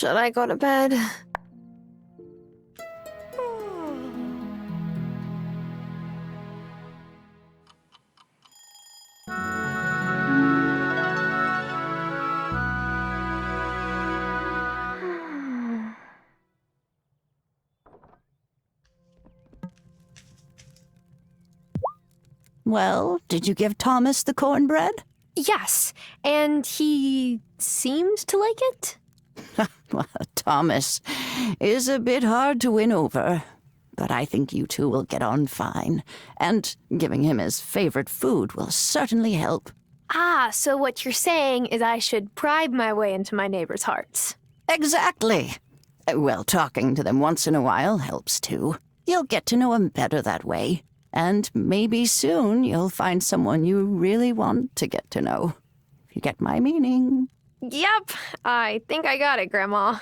Should I go to bed? Well, did you give Thomas the cornbread? Yes, and he seemed to like it. Well, Thomas is a bit hard to win over, but I think you two will get on fine, and giving him his favorite food will certainly help. Ah, so what you're saying is I should bribe my way into my neighbors' hearts. Exactly. Well, talking to them once in a while helps too. You'll get to know them better that way, and maybe soon you'll find someone you really want to get to know. If you get my meaning. Yep, I think I got it, Grandma.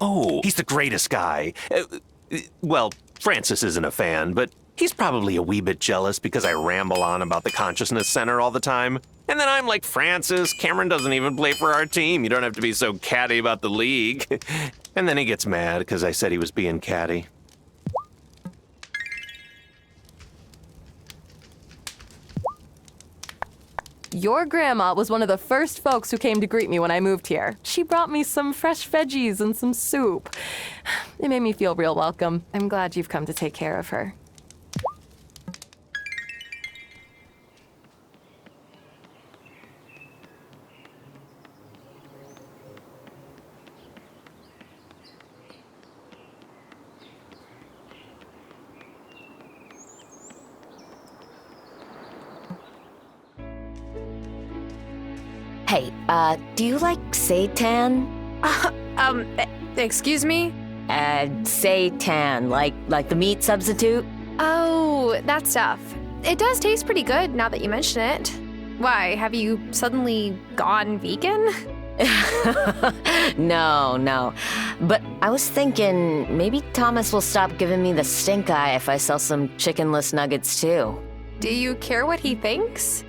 Oh, he's the greatest guy. Well, Francis isn't a fan, but he's probably a wee bit jealous because I ramble on about the Consciousness Center all the time. And then I'm like, Francis, Cameron doesn't even play for our team. You don't have to be so catty about the league. And then he gets mad because I said he was being catty. Your grandma was one of the first folks who came to greet me when I moved here. She brought me some fresh veggies and some soup. It made me feel real welcome. I'm glad you've come to take care of her. Hey, do you like seitan? Excuse me? Seitan, like the meat substitute? Oh, that stuff. It does taste pretty good now that you mention it. Why, have you suddenly gone vegan? No. But I was thinking maybe Thomas will stop giving me the stink eye if I sell some chickenless nuggets too. Do you care what he thinks?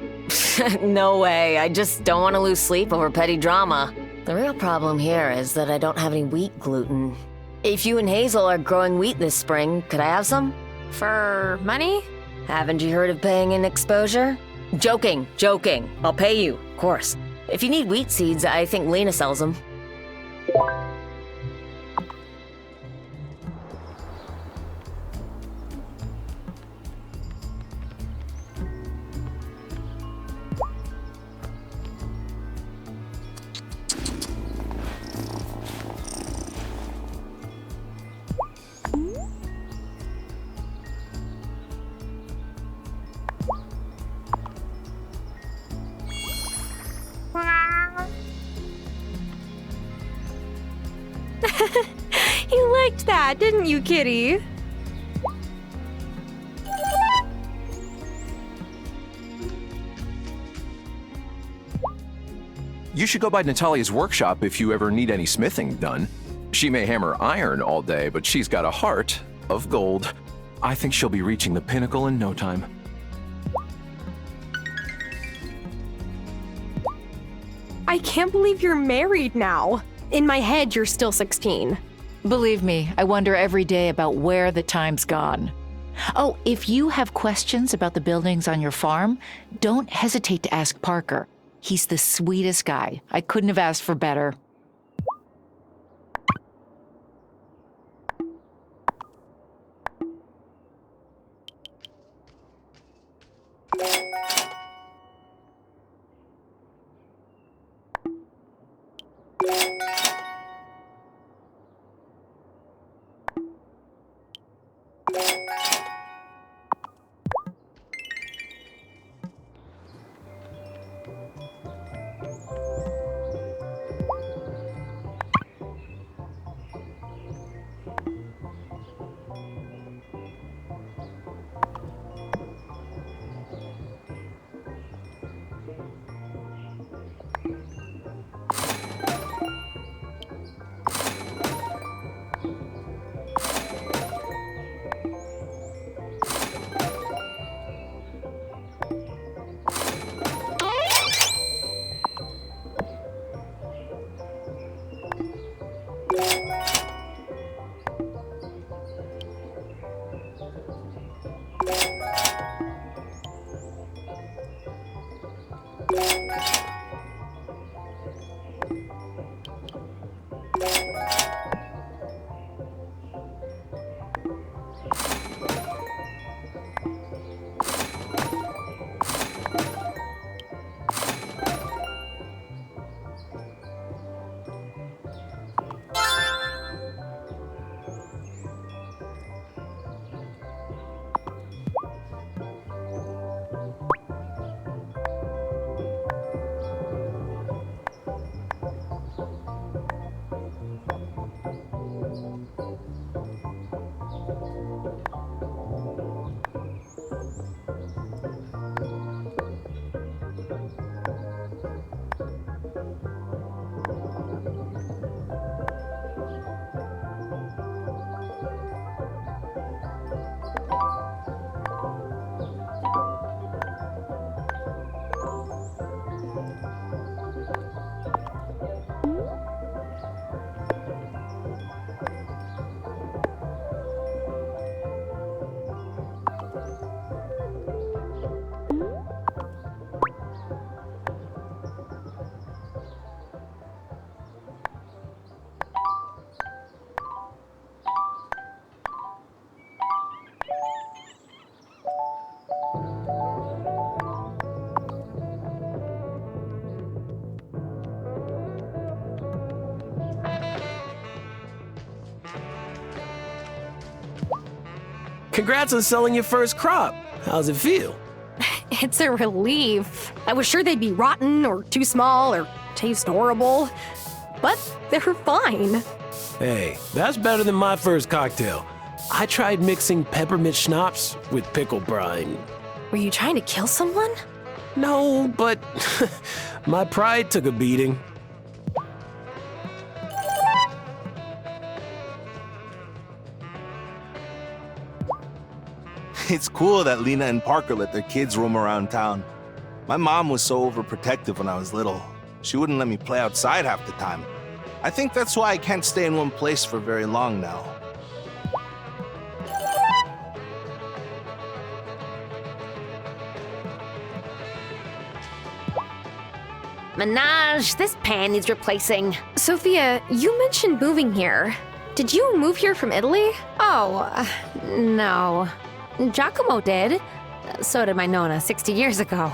No way. I just don't want to lose sleep over petty drama. The real problem here is that I don't have any wheat gluten. If you and Hazel are growing wheat this spring, could I have some? For money? Haven't you heard of paying in exposure? Joking. I'll pay you, of course. If you need wheat seeds, I think Lena sells them. You liked that, didn't you, kitty? You should go by Natalia's workshop if you ever need any smithing done. She may hammer iron all day, but she's got a heart of gold. I think she'll be reaching the pinnacle in no time. I can't believe you're married now. In my head, you're still 16. Believe me, I wonder every day about where the time's gone. Oh, if you have questions about the buildings on your farm, don't hesitate to ask Parker. He's the sweetest guy. I couldn't have asked for better. Congrats on selling your first crop. How's it feel? It's a relief. I was sure they'd be rotten or too small or taste horrible, but they're fine. Hey, that's better than my first cocktail. I tried mixing peppermint schnapps with pickle brine. Were you trying to kill someone? No, but my pride took a beating. It's cool that Lena and Parker let their kids roam around town. My mom was so overprotective when I was little. She wouldn't let me play outside half the time. I think that's why I can't stay in one place for very long now. Minaj, this pan needs replacing. Sophia, you mentioned moving here. Did you move here from Italy? Oh, no. Giacomo did. So did my Nonna 60 years ago.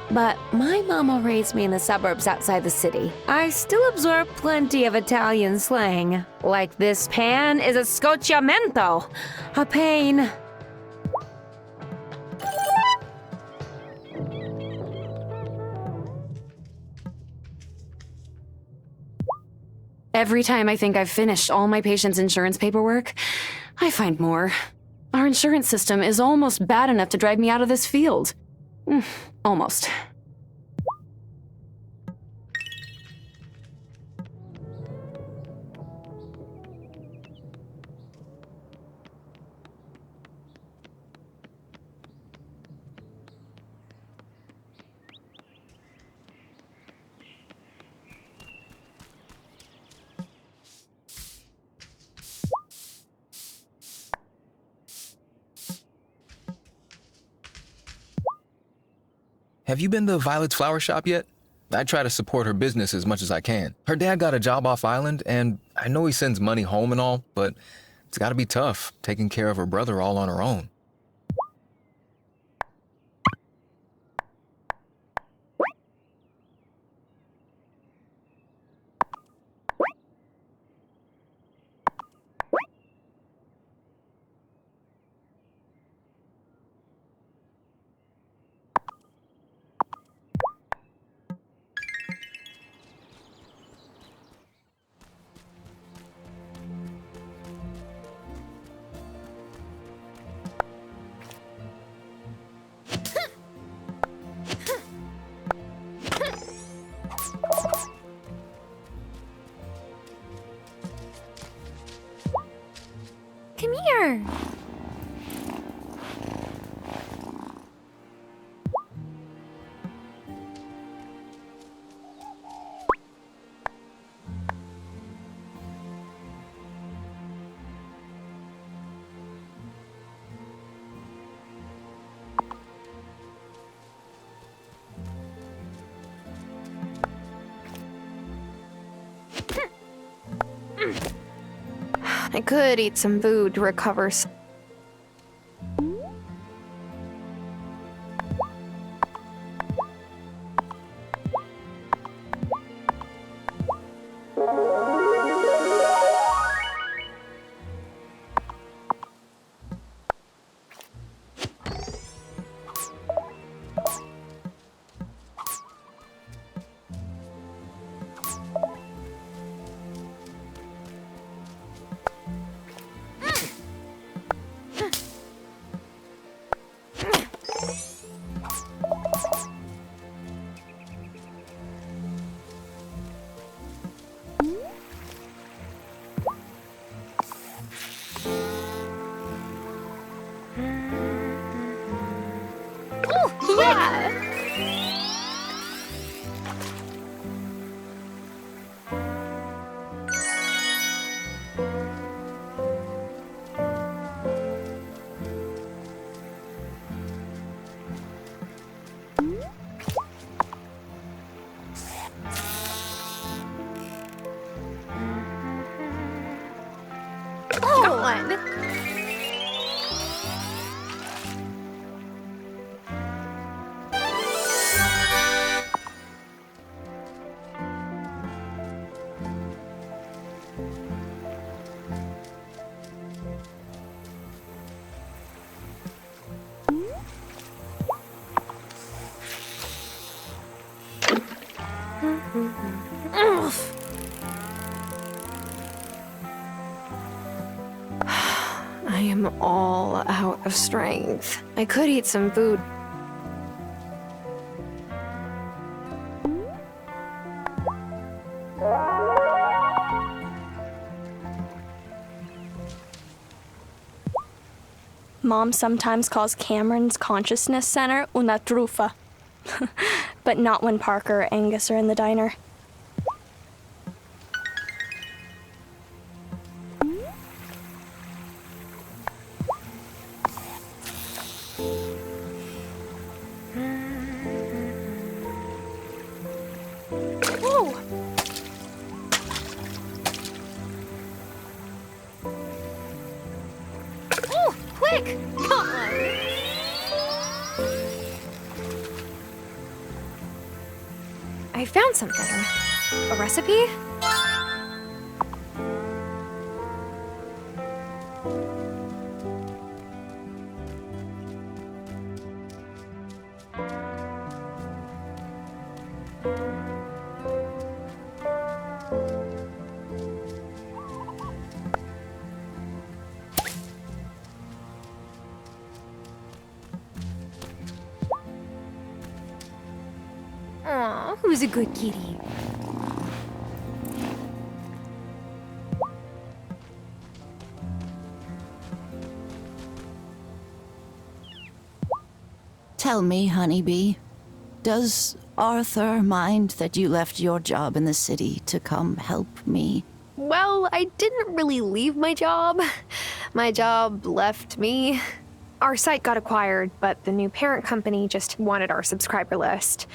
But my mama raised me in the suburbs outside the city. I still absorb plenty of Italian slang. Like this pan is a scocciamento. A pain. Every time I think I've finished all my patients' insurance paperwork, I find more. Our insurance system is almost bad enough to drive me out of this field. Almost. Have you been to Violet's flower shop yet? I try to support her business as much as I can. Her dad got a job off island, and I know he sends money home and all, but it's gotta be tough taking care of her brother all on her own. Come here. I could eat some food to recover. I am all out of strength. I could eat some food. Mom sometimes calls Cameron's consciousness center una truffa, but not when Parker or Angus are in the diner. Whoa! Oh, quick! Come on! I found something. A recipe? Aw, who's a good kitty? Tell me, honeybee, does Arthur mind that you left your job in the city to come help me? Well, I didn't really leave my job. My job left me. Our site got acquired, but the new parent company just wanted our subscriber list,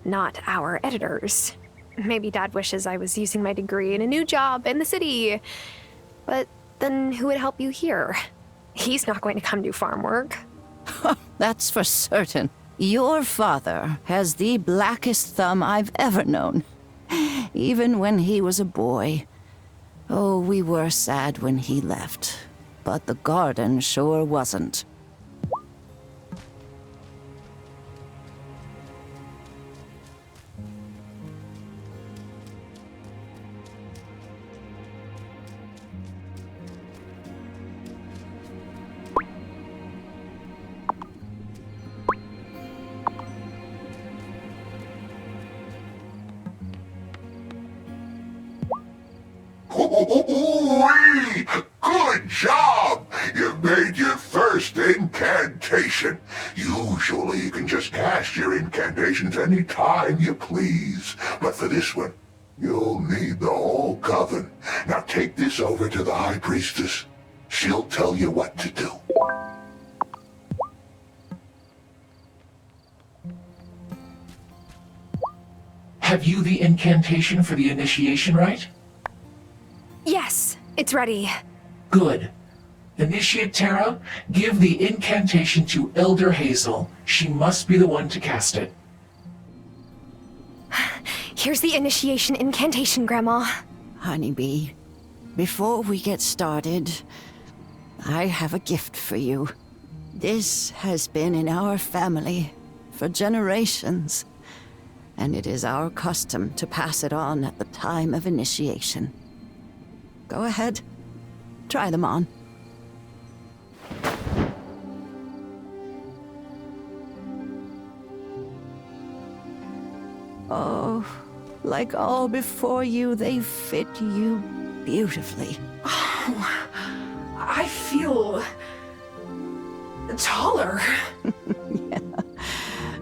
not our editors. Maybe Dad wishes I was using my degree in a new job in the city. But then who would help you here? He's not going to come do farm work. That's for certain. Your father has the blackest thumb I've ever known. Even when he was a boy. Oh, we were sad when he left. But the garden sure wasn't. Ooh-wee! Good job! You've made your first incantation. Usually you can just cast your incantations any time you please. But for this one, you'll need the whole coven. Now take this over to the High Priestess. She'll tell you what to do. Have you the incantation for the initiation right? Yes, it's ready. Good. Initiate Terra, give the incantation to Elder Hazel. She must be the one to cast it. Here's the initiation incantation, Grandma. Honeybee, before we get started, I have a gift for you. This has been in our family for generations, and it is our custom to pass it on at the time of initiation. Go ahead, try them on. Oh, like all before you, they fit you beautifully. Oh, I feel taller. Yeah,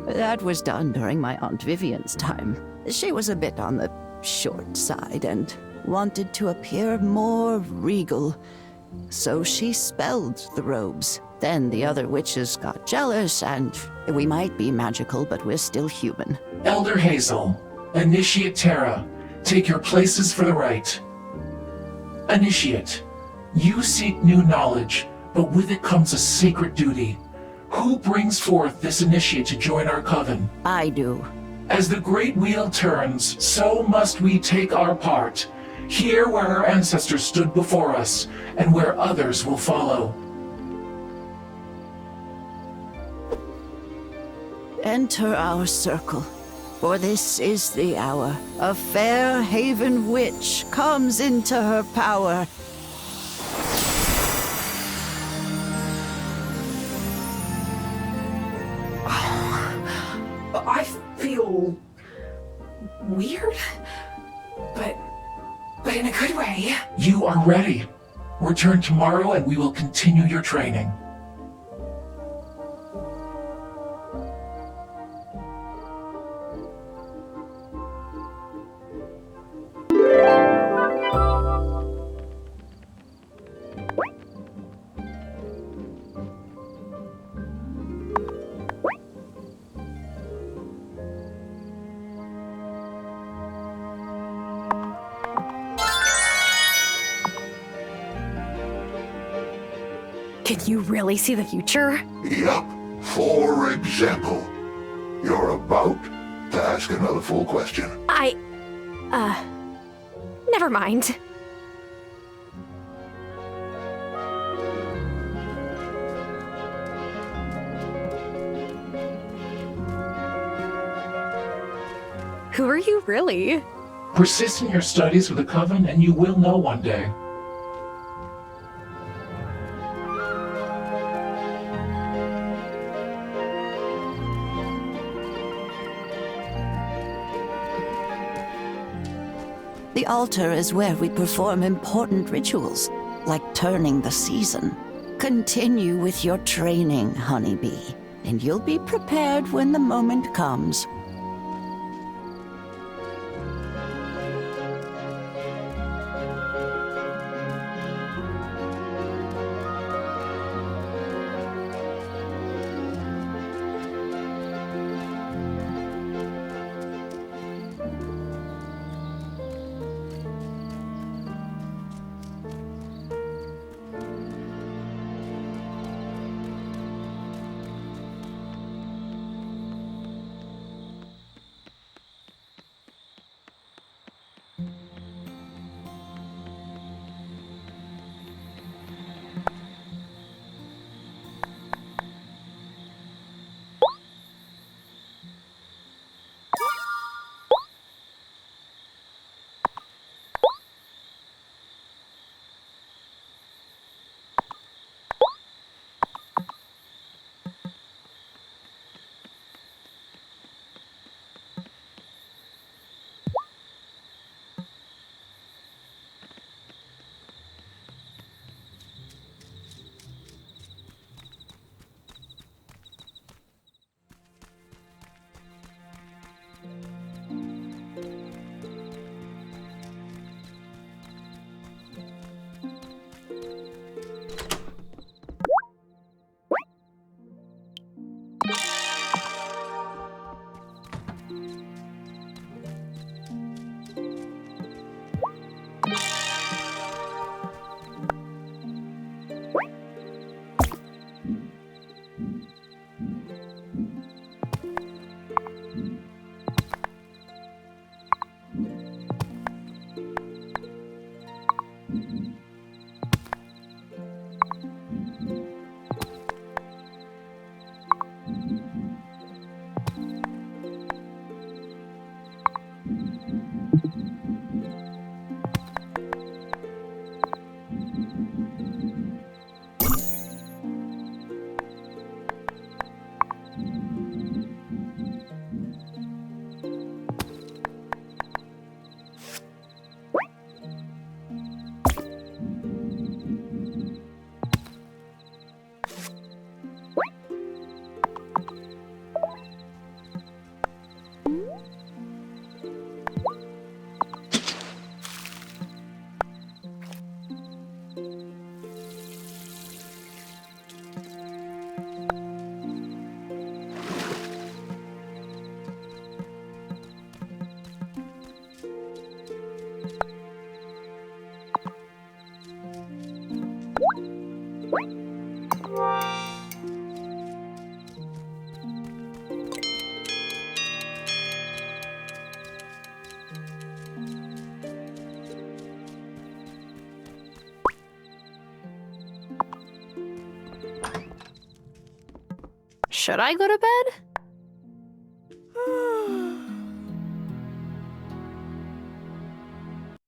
that was done during my Aunt Vivian's time. She was a bit on the short side and wanted to appear more regal, so she spelled the robes. Then the other witches got jealous, and we might be magical, but we're still human. Elder Hazel, Initiate Terra, take your places for the rite. Initiate, you seek new knowledge, but with it comes a sacred duty. Who brings forth this initiate to join our coven? I do. As the great wheel turns, so must we take our part. Here where our ancestors stood before us, and where others will follow. Enter our circle. For this is the hour a fair haven witch comes into her power. I feel weird, but in a good way. You are ready. Return tomorrow and we will continue your training. Can you really see the future? Yup. For example, you're about to ask another full question. Never mind. Who are you really? Persist in your studies with the Coven and you will know one day. The altar is where we perform important rituals, like turning the season. Continue with your training, honeybee, and you'll be prepared when the moment comes. Should I go to bed?